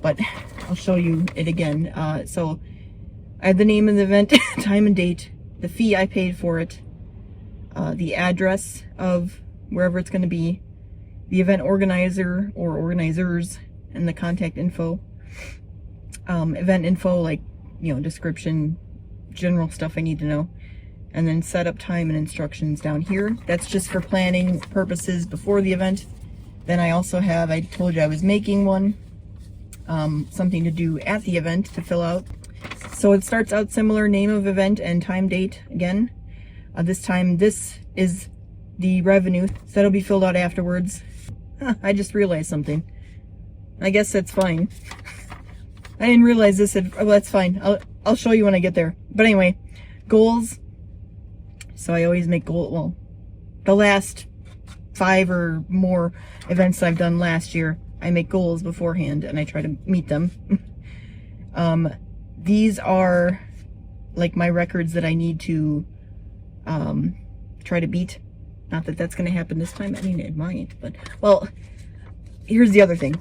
but I'll show you it again. So I have the name of the event, time and date, the fee I paid for it, the address of wherever it's going to be, the event organizer or organizers, and the contact info, event info, like, you know, description, general stuff I need to know, and then setup time and instructions down here. That's just for planning purposes before the event. Then I also have, I told you I was making one, something to do at the event to fill out. So it starts out similar, name of event and time date again. This time, this is the revenue, so that'll be filled out afterwards. I just realized something. I guess that's fine. I didn't realize this. Oh, that's fine. I'll show you when I get there. But anyway, goals. So I always make goals. Well, the last 5 or more events I've done last year, I make goals beforehand and I try to meet them. These are like my records that I need to try to beat. Not that that's going to happen this time. I mean, it might, but well, here's the other thing.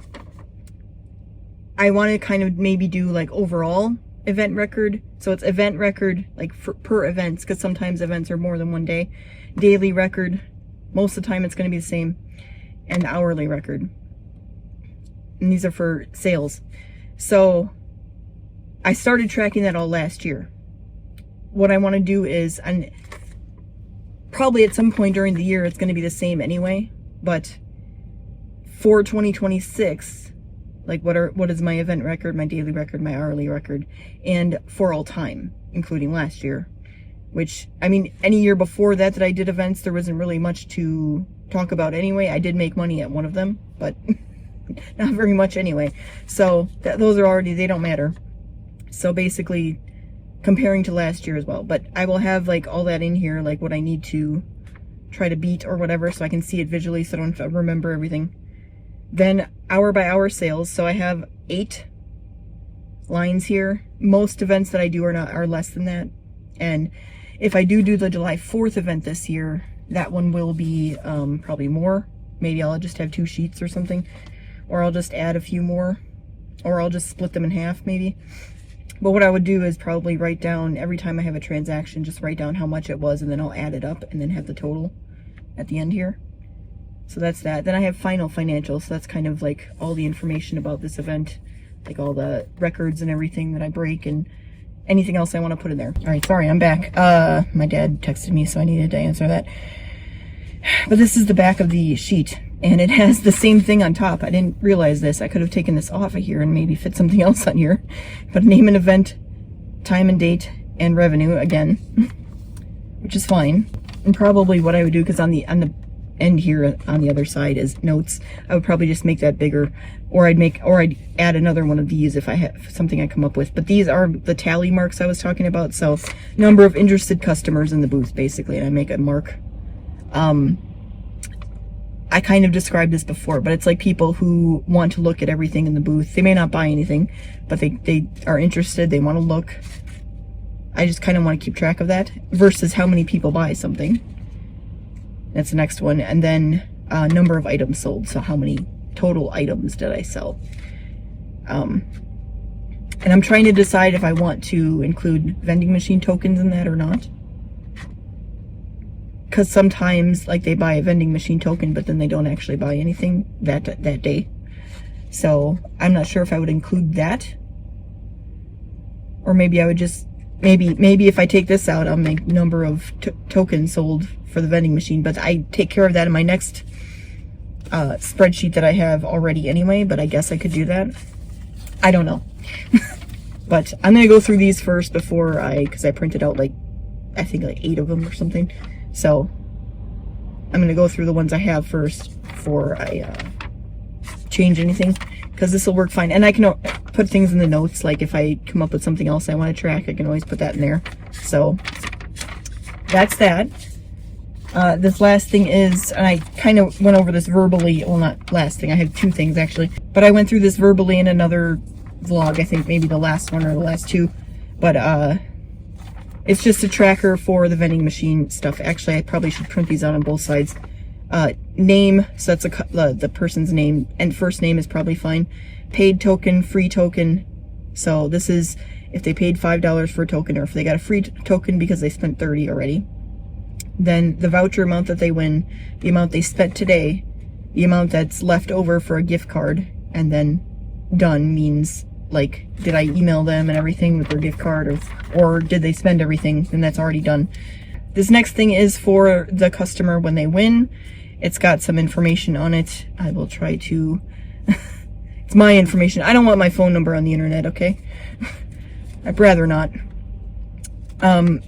I want to kind of maybe do like overall event record. So it's event record like per events, because sometimes events are more than one day. Daily record, most of the time it's going to be the same, and hourly record. And these are for sales. So I started tracking that all last year. What I want to do is, and probably at some point during the year it's going to be the same anyway, but for 2026, like what is my event record, my daily record, my hourly record, and for all time, including last year. Which, I mean, any year before that I did events, there wasn't really much to talk about anyway. I did make money at one of them, but not very much anyway. So those are already, they don't matter. So basically comparing to last year as well. But I will have like all that in here, like what I need to try to beat or whatever, so I can see it visually so I don't have to remember everything. Then hour by hour sales. So I have 8 lines here. Most events that I do are less than that. And if I do the July 4th event this year, that one will be probably more. Maybe I'll just have 2 sheets or something, or I'll just add a few more, or I'll just split them in half maybe. But what I would do is probably write down every time I have a transaction, just write down how much it was, and then I'll add it up and then have the total at the end here. So that's that. Then I have final financials. So that's kind of like all the information about this event, like all the records and everything that I break and anything else I want to put in there. All right, sorry, I'm back. My dad texted me, so I needed to answer that. But this is the back of the sheet, and it has the same thing on top. I didn't realize this. I could have taken this off of here and maybe fit something else on here. But name an event, time and date, and revenue again, which is fine. And probably what I would do, because on the end here on the other side is notes, I would probably just make that bigger, or I'd add another one of these if I have something I come up with. But these are the tally marks I was talking about. So number of interested customers in the booth basically, and I make a mark. I kind of described this before, but it's like people who want to look at everything in the booth. They may not buy anything, but they are interested, they want to look. I just kind of want to keep track of that versus how many people buy something. That's the next one. And then number of items sold. So how many total items did I sell? And I'm trying to decide if I want to include vending machine tokens in that or not. Because sometimes like they buy a vending machine token, but then they don't actually buy anything that day. So I'm not sure if I would include that. Or maybe I would just, maybe if I take this out, I'll make number of tokens sold for the vending machine. But I take care of that in my next spreadsheet that I have already anyway, but I guess I could do that. I don't know. But I'm going to go through these first before because I printed out like, I think like 8 of them or something. So I'm going to go through the ones I have first before I change anything, because this will work fine. And I can put things in the notes, like if I come up with something else I want to track, I can always put that in there. So that's that. This last thing is, and I kind of went over this verbally, well, not last thing, I have 2 things actually, but I went through this verbally in another vlog, I think maybe the last one or the last 2, but it's just a tracker for the vending machine stuff. Actually, I probably should print these out on both sides. Name, so that's the person's name, and first name is probably fine. Paid token, free token. So this is if they paid $5 for a token, or if they got a free token because they spent $30 already. Then the voucher amount that they win, the amount they spent today, the amount that's left over for a gift card, and then done means like, did I email them and everything with their gift card, or did they spend everything, and that's already done. This next thing is for the customer when they win. It's got some information on it. I will try to, it's my information. I don't want my phone number on the internet, okay? I'd rather not. But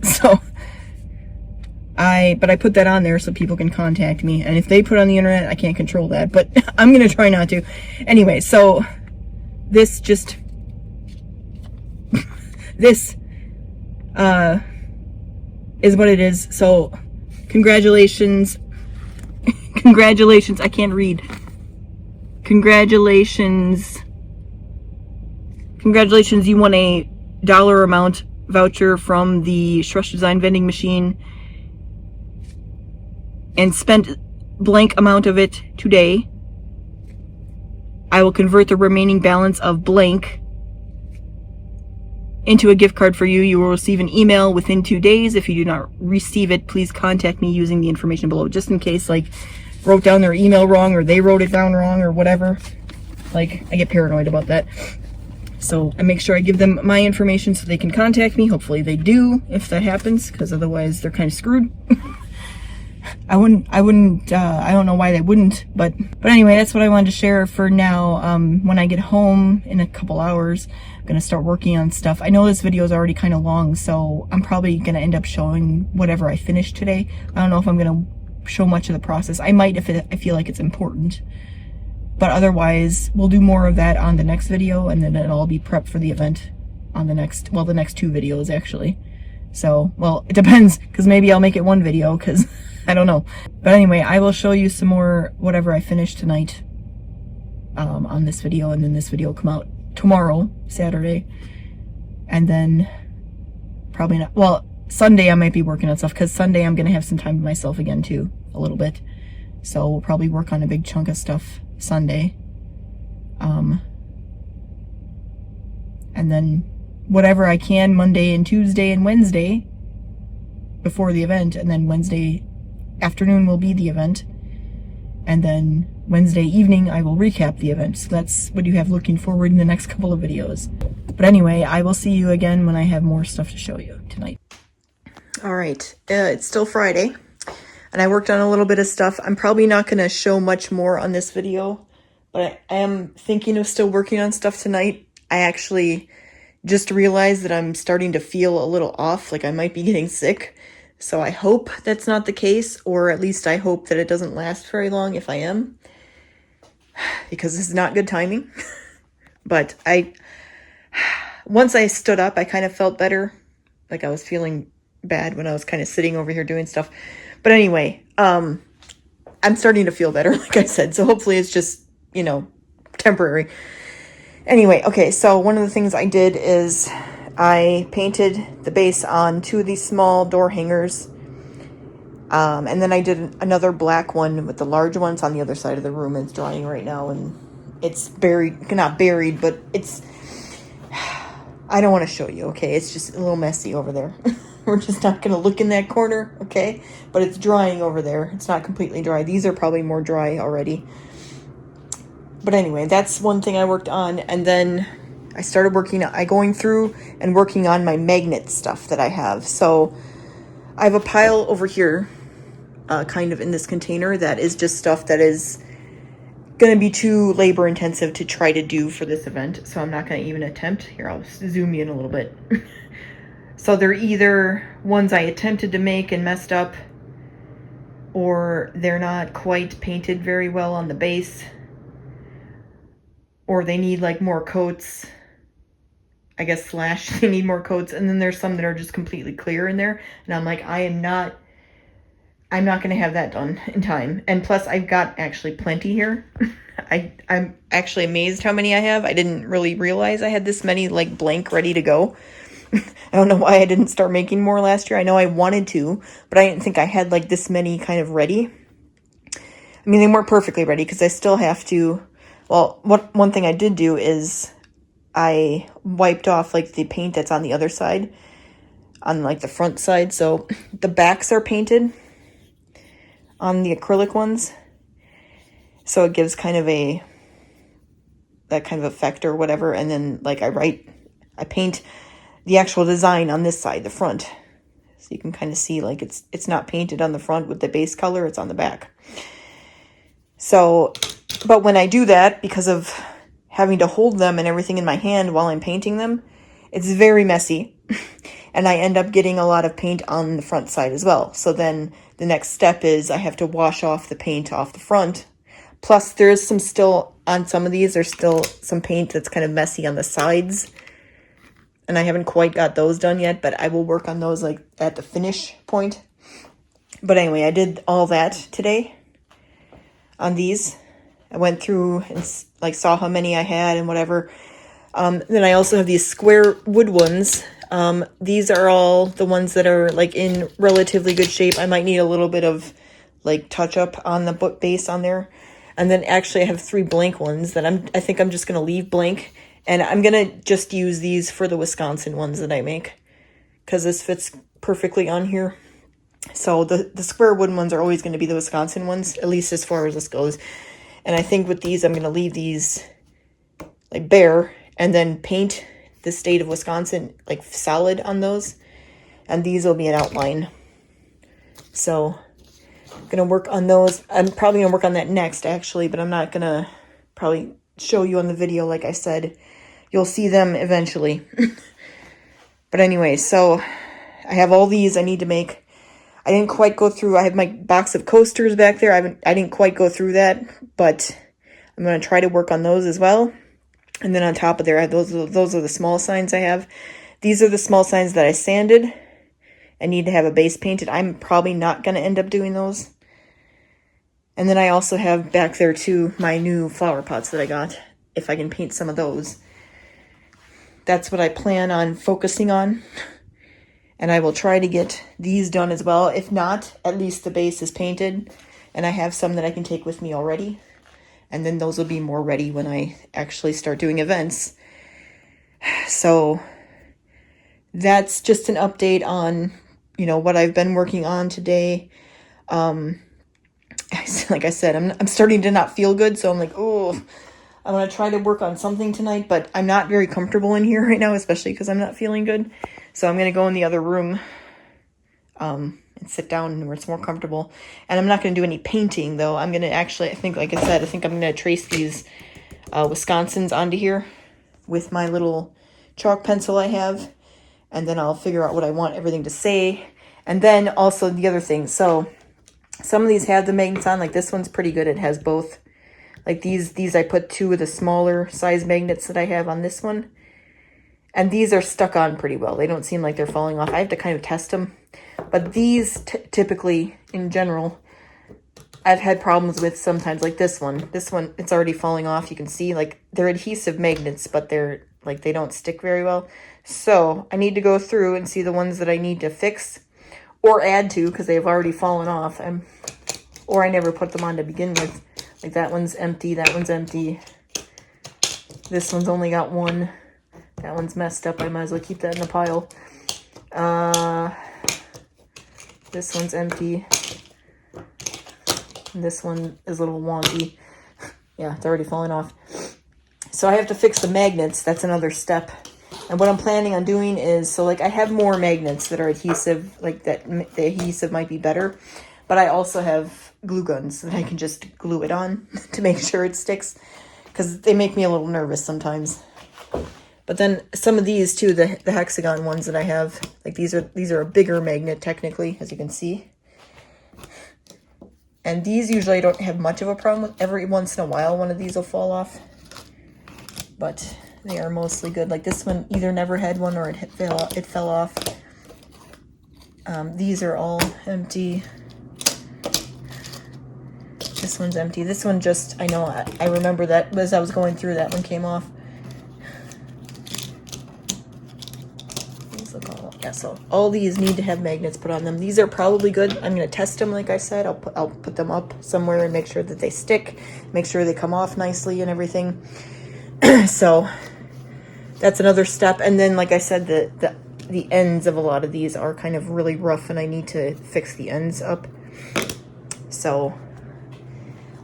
I put that on there so people can contact me, and if they put it on the internet, I can't control that, but I'm gonna try not to. Anyway, so this just, this is what it is. So congratulations, I can't read. Congratulations, you won a dollar amount voucher from the Shrush Design vending machine and spent blank amount of it today. I will convert the remaining balance of blank into a gift card for you. You will receive an email within 2 days. If you do not receive it, please contact me using the information below, just in case, like, wrote down their email wrong, or they wrote it down wrong, or whatever. Like, I get paranoid about that. So I make sure I give them my information so they can contact me. Hopefully they do, if that happens, because otherwise they're kind of screwed. I don't know why they wouldn't, but anyway, that's what I wanted to share for now. When I get home in a couple hours, I'm gonna start working on stuff. I know this video is already kind of long, so I'm probably gonna end up showing whatever I finished today. I don't know if I'm gonna show much of the process. I might if I feel like it's important, but otherwise we'll do more of that on the next video, and then it'll all be prepped for the event on the next 2 videos actually. So, well, it depends, because maybe I'll make it 1 video, because I don't know. But anyway, I will show you some more whatever I finish tonight on this video, and then this video will come out tomorrow, Saturday. And then probably not, well, Sunday I might be working on stuff, because Sunday I'm going to have some time to myself again too, a little bit. So we'll probably work on a big chunk of stuff Sunday. And then whatever I can Monday and Tuesday and Wednesday before the event, and then Wednesday afternoon will be the event, and then Wednesday evening I will recap the event. So that's what you have looking forward in the next couple of videos. But anyway, I will see you again when I have more stuff to show you tonight. All right, it's still Friday, and I worked on a little bit of stuff. I'm probably not going to show much more on this video, but I am thinking of still working on stuff tonight. I actually just realized that I'm starting to feel a little off, like I might be getting sick. So I hope that's not the case, or at least I hope that it doesn't last very long if I am, because this is not good timing. But once I stood up, I kind of felt better. Like I was feeling bad when I was kind of sitting over here doing stuff. But anyway, I'm starting to feel better, like I said. So hopefully it's just, temporary. Anyway, okay, so one of the things I did is I painted the base on 2 of these small door hangers. And then I did another black one with the large ones on the other side of the room. It's drying right now, and it's not buried, but it's, I don't want to show you, okay? It's just a little messy over there. We're just not going to look in that corner, okay? But it's drying over there. It's not completely dry. These are probably more dry already. But anyway, that's one thing I worked on. And then I started going through and working on my magnet stuff that I have. So I have a pile over here, kind of in this container, that is just stuff that is going to be too labor intensive to try to do for this event. So I'm not going to even attempt. Here, I'll zoom in a little bit. So they're either ones I attempted to make and messed up, or they're not quite painted very well on the base, or they need like more coats, I guess, / they need more coats. And then there's some that are just completely clear in there. And I'm like, I'm not going to have that done in time. And plus I've got actually plenty here. I'm actually amazed how many I have. I didn't really realize I had this many like blank ready to go. I don't know why I didn't start making more last year. I know I wanted to, but I didn't think I had like this many kind of ready. I mean, they weren't perfectly ready because I still have to, well, one thing I did do is I wiped off like the paint that's on the other side, on like the front side. So the backs are painted on the acrylic ones. So it gives kind of that kind of effect or whatever. And then like I paint the actual design on this side, the front. So you can kind of see like it's not painted on the front with the base color, it's on the back. So, but when I do that, because of having to hold them and everything in my hand while I'm painting them, it's very messy. And I end up getting a lot of paint on the front side as well. So then the next step is I have to wash off the paint off the front. Plus there's still on some of these, there's still some paint that's kind of messy on the sides. And I haven't quite got those done yet, but I will work on those like at the finish point. But anyway, I did all that today on these. I went through and like saw how many I had and whatever. Then I also have these square wood ones. These are all the ones that are like in relatively good shape. I might need a little bit of like touch up on the base on there. And then actually I have 3 blank ones that I think I'm just going to leave blank. And I'm going to just use these for the Wisconsin ones that I make, because this fits perfectly on here. So the square wooden ones are always going to be the Wisconsin ones, at least as far as this goes. And I think with these, I'm going to leave these like bare and then paint the state of Wisconsin like solid on those. And these will be an outline. So I'm going to work on those. I'm probably going to work on that next, actually, but I'm not going to probably show you on the video like I said. You'll see them eventually. But anyway, so I have all these I need to make. I didn't quite go through. I have my box of coasters back there. I didn't quite go through that, but I'm going to try to work on those as well. And then on top of there, I have those are the small signs I have. These are the small signs that I sanded and need to have a base painted. I'm probably not going to end up doing those. And then I also have back there too my new flower pots that I got, if I can paint some of those. That's what I plan on focusing on. And I will try to get these done as well. If not, at least the base is painted. And I have some that I can take with me already. And then those will be more ready when I actually start doing events. So that's just an update on, you know, what I've been working on today. Like I said, I'm starting to not feel good. So I'm like, oh, I want to try to work on something tonight. But I'm not very comfortable in here right now, especially because I'm not feeling good. So I'm going to go in the other room and sit down where it's more comfortable. And I'm not going to do any painting, though. I'm going to actually, I think, like I said, I think I'm going to trace these Wisconsins onto here with my little chalk pencil I have. And then I'll figure out what I want everything to say. And then also the other thing. So some of these have the magnets on. Like this one's pretty good. It has both. Like these I put 2 of the smaller size magnets that I have on this one. And these are stuck on pretty well. They don't seem like they're falling off. I have to kind of test them. But these typically, in general, I've had problems with sometimes. Like this one. This one, it's already falling off. You can see, like, they're adhesive magnets, but they're, like, they don't stick very well. So I need to go through and see the ones that I need to fix or add to, because they've already fallen off. Or I never put them on to begin with. Like that one's empty. That one's empty. This one's only got 1. That one's messed up. I might as well keep that in a pile. This one's empty. And this one is a little wonky. Yeah, it's already falling off. So I have to fix the magnets. That's another step. And what I'm planning on doing is, so like I have more magnets that are adhesive, like that the adhesive might be better. But I also have glue guns that I can just glue it on to make sure it sticks. Because they make me a little nervous sometimes. But then some of these too, the hexagon ones that I have, like these are a bigger magnet technically, as you can see. And these usually I don't have much of a problem with. Every once in a while one of these will fall off. But they are mostly good. Like this one either never had one or it fell off. These are all empty. This one's empty. This one just, I know, I remember that as I was going through, that one came off. Yeah, so all these need to have magnets put on them. These are probably good. I'm going to test them, like I said. I'll put them up somewhere and make sure that they stick, make sure they come off nicely and everything. So that's another step. And then, like I said, the ends of a lot of these are kind of really rough, and I need to fix the ends up. So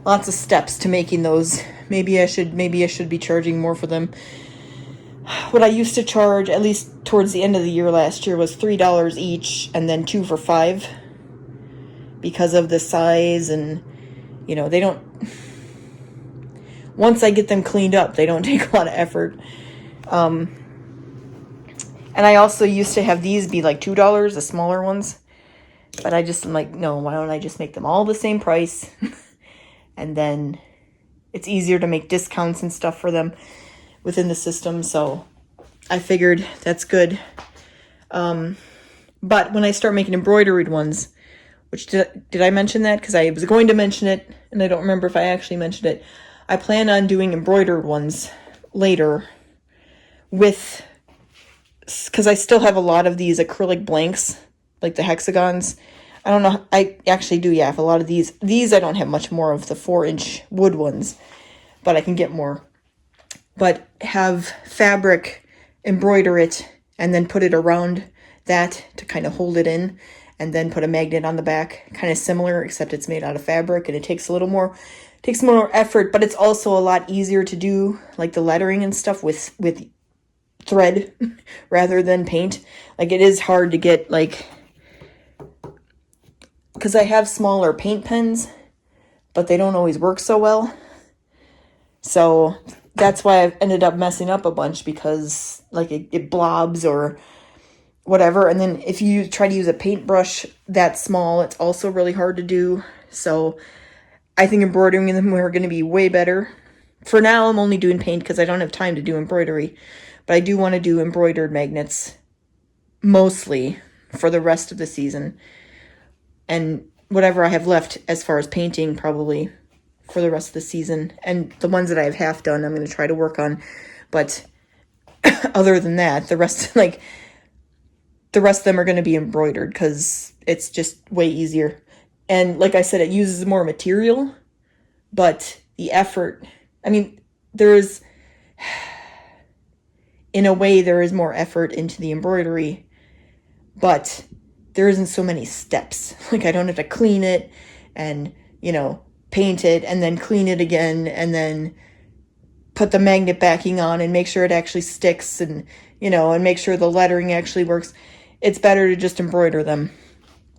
lots of steps to making those. Maybe I should be charging more for them. What I used to charge, at least towards the end of the year last year, was $3 each, and then 2 for $5, because of the size. And you know, they don't, once I get them cleaned up, they don't take a lot of effort. And I also used to have these be like $2, the smaller ones, but I just am like, no, why don't I just make them all the same price? And then it's easier to make discounts and stuff for them within the system. So I figured that's good. But when I start making embroidered ones, which did I mention that? Because I was going to mention it, and I don't remember if I actually mentioned it. I plan on doing embroidered ones later with, because I still have a lot of these acrylic blanks, like the hexagons. I don't know. I actually do, yeah. If a lot of these I don't have much more of the 4-inch wood ones, but I can get more. But have fabric, embroider it, and then put it around that to kind of hold it in, and then put a magnet on the back. Kind of similar, except it's made out of fabric, and it takes more effort, but it's also a lot easier to do, like the lettering and stuff with thread rather than paint. Like, it is hard to get, like, because I have smaller paint pens, but they don't always work so well. So that's why I've ended up messing up a bunch, because like it blobs or whatever. And then if you try to use a paintbrush that small, it's also really hard to do. So I think embroidering them are going to be way better. For now, I'm only doing paint because I don't have time to do embroidery. But I do want to do embroidered magnets mostly for the rest of the season. And whatever I have left as far as painting, probably for the rest of the season. And the ones that I have half done, I'm going to try to work on. But other than that, the rest of them are going to be embroidered because it's just way easier. And like I said, it uses more material, but the effort, I mean, in a way, there is more effort into the embroidery, but there isn't so many steps. Like, I don't have to clean it and, paint it and then clean it again and then put the magnet backing on and make sure it actually sticks and, and make sure the lettering actually works. It's better to just embroider them.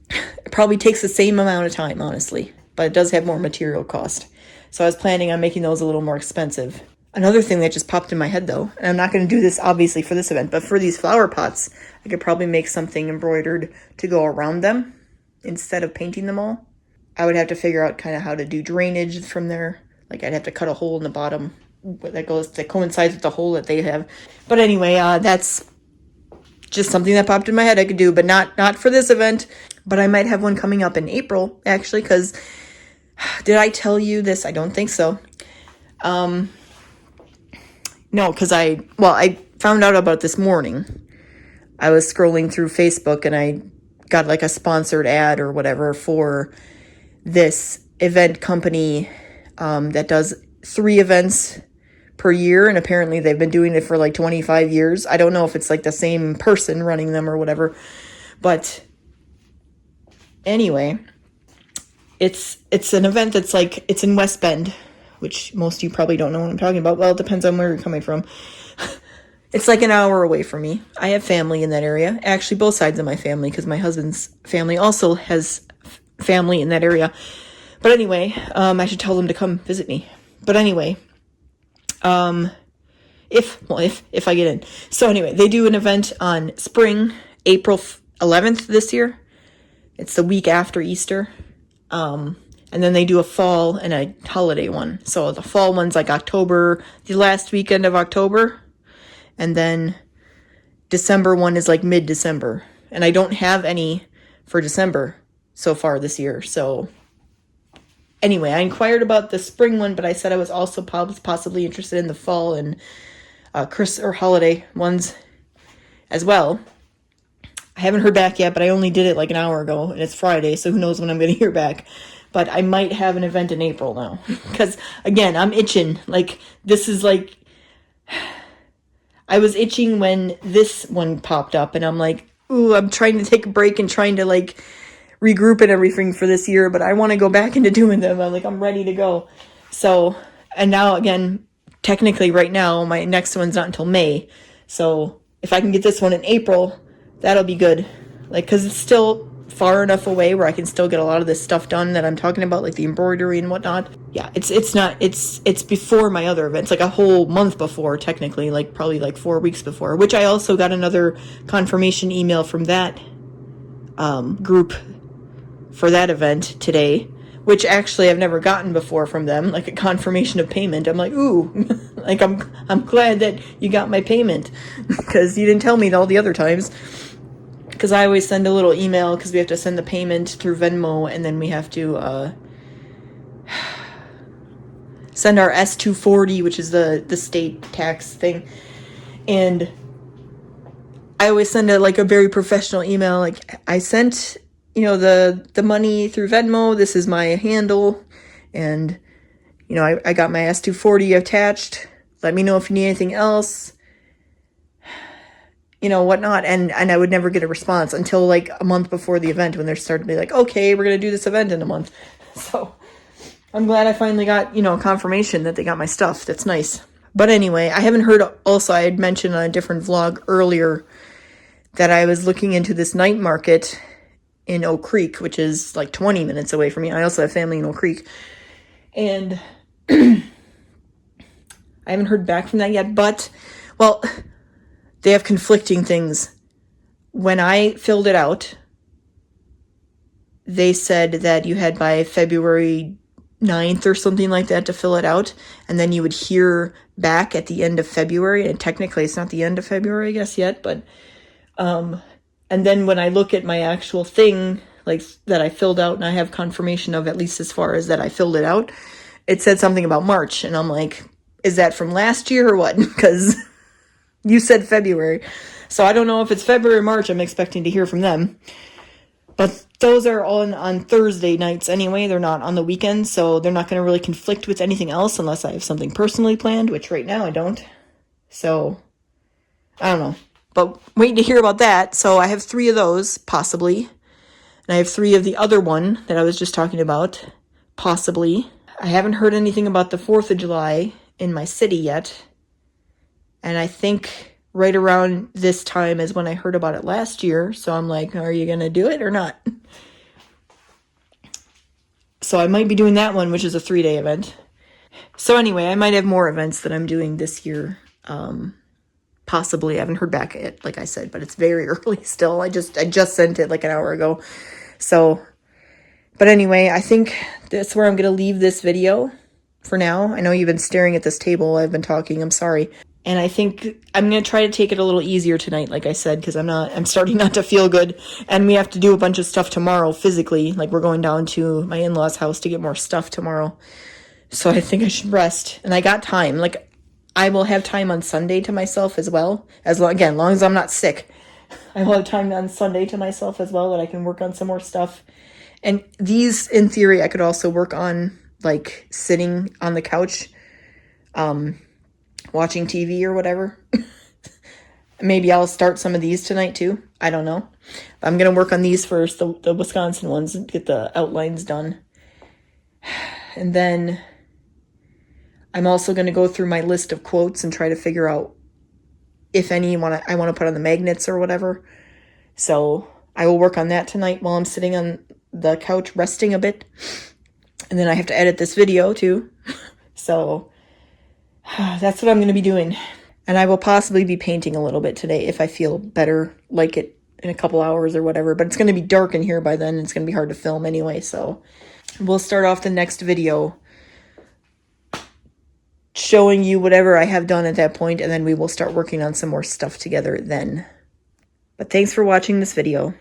It probably takes the same amount of time, honestly, but it does have more material cost. So I was planning on making those a little more expensive. Another thing that just popped in my head, though, and I'm not going to do this, obviously, for this event, but for these flower pots, I could probably make something embroidered to go around them instead of painting them all. I would have to figure out kind of how to do drainage from there. Like, I'd have to cut a hole in the bottom that coincides with the hole that they have. But anyway, that's just something that popped in my head I could do, but not for this event. But I might have one coming up in April, actually, because did I tell you this? I don't think so. No, because I found out about this morning. I was scrolling through Facebook and I got like a sponsored ad or whatever for this event company that does 3 events per year. And apparently they've been doing it for like 25 years. I don't know if it's like the same person running them or whatever. But anyway, it's an event that's like, it's in West Bend, which most of you probably don't know what I'm talking about. Well, it depends on where you're coming from. It's like an hour away from me. I have family in that area. Actually, both sides of my family, because my husband's family also has family in that area. But anyway, I should tell them to come visit me. But anyway, if I get in. So anyway, they do an event on spring, April 11th this year. It's the week after Easter. And then they do a fall and a holiday one. So the fall one's like October, the last weekend of October. And then December one is like mid-December. And I don't have any for December so far this year. So anyway, I inquired about the spring one, but I said I was also possibly interested in the fall and Christmas or holiday ones as well. I haven't heard back yet, but I only did it like an hour ago, and it's Friday, so who knows when I'm going to hear back. But I might have an event in April now. Because, again, I'm itching. Like, this is like... I was itching when this one popped up, and I'm like, ooh, I'm trying to take a break and trying to, like, regroup and everything for this year, but I want to go back into doing them. I'm ready to go. So, and now, again, technically right now, my next one's not until May. So, if I can get this one in April, that'll be good. Like, because it's still far enough away where I can still get a lot of this stuff done that I'm talking about, like the embroidery and whatnot. Yeah, it's before my other events, like a whole month before, technically, like probably like 4 weeks before, which I also got another confirmation email from that group for that event today, which actually I've never gotten before from them, like a confirmation of payment. I'm like, ooh, like I'm glad that you got my payment, because you didn't tell me all the other times. Because I always send a little email, because we have to send the payment through Venmo, and then we have to send our S-240, which is the state tax thing. And I always send a very professional email. Like, I sent you know, the money through Venmo. This is my handle. And, you know, I got my S240 attached. Let me know if you need anything else, you know, whatnot. And I would never get a response until like a month before the event when they're starting to be like, okay, we're going to do this event in a month. So I'm glad I finally got, you know, confirmation that they got my stuff. That's nice. But anyway, I haven't heard, also, I had mentioned on a different vlog earlier that I was looking into this night market in Oak Creek, which is like 20 minutes away from me. I also have family in Oak Creek. And I haven't heard back from that yet, but, well, they have conflicting things. When I filled it out, they said that you had by February 9th or something like that to fill it out, and then you would hear back at the end of February, and technically it's not the end of February, I guess, yet, but, and then when I look at my actual thing, like, that I filled out, and I have confirmation of, at least as far as that I filled it out, it said something about March, and I'm like, is that from last year or what? Because you said February. So I don't know if it's February or March. I'm expecting to hear from them. But those are on Thursday nights anyway. They're not on the weekends, so they're not going to really conflict with anything else unless I have something personally planned, which right now I don't. So, I don't know. But waiting to hear about that. So I have 3 of those, possibly. And I have 3 of the other one that I was just talking about, possibly. I haven't heard anything about the 4th of July in my city yet. And I think right around this time is when I heard about it last year. So I'm like, are you going to do it or not? So I might be doing that one, which is a 3-day event. So anyway, I might have more events that I'm doing this year. Possibly. I haven't heard back yet, like I said, but it's very early still. I just sent it like an hour ago. So, but anyway, I think that's where I'm going to leave this video for now. I know you've been staring at this table. I've been talking. I'm sorry. And I think I'm going to try to take it a little easier tonight, like I said, because I'm starting not to feel good. And we have to do a bunch of stuff tomorrow physically. Like, we're going down to my in-laws' house to get more stuff tomorrow. So I think I should rest. And I got time. Like, I will have time on Sunday to myself as well. Again, long as I'm not sick. I will have time on Sunday to myself as well that I can work on some more stuff. And these, in theory, I could also work on, like, sitting on the couch, watching TV or whatever. Maybe I'll start some of these tonight too. I don't know. I'm going to work on these first, the Wisconsin ones, and get the outlines done. And then I'm also going to go through my list of quotes and try to figure out if any I want to put on the magnets or whatever. So I will work on that tonight while I'm sitting on the couch resting a bit. And then I have to edit this video too. So that's what I'm going to be doing. And I will possibly be painting a little bit today if I feel better, like it in a couple hours or whatever. But it's going to be dark in here by then. And it's going to be hard to film anyway. So we'll start off the next video showing you whatever I have done at that point. And then we will start working on some more stuff together then. But thanks for watching this video.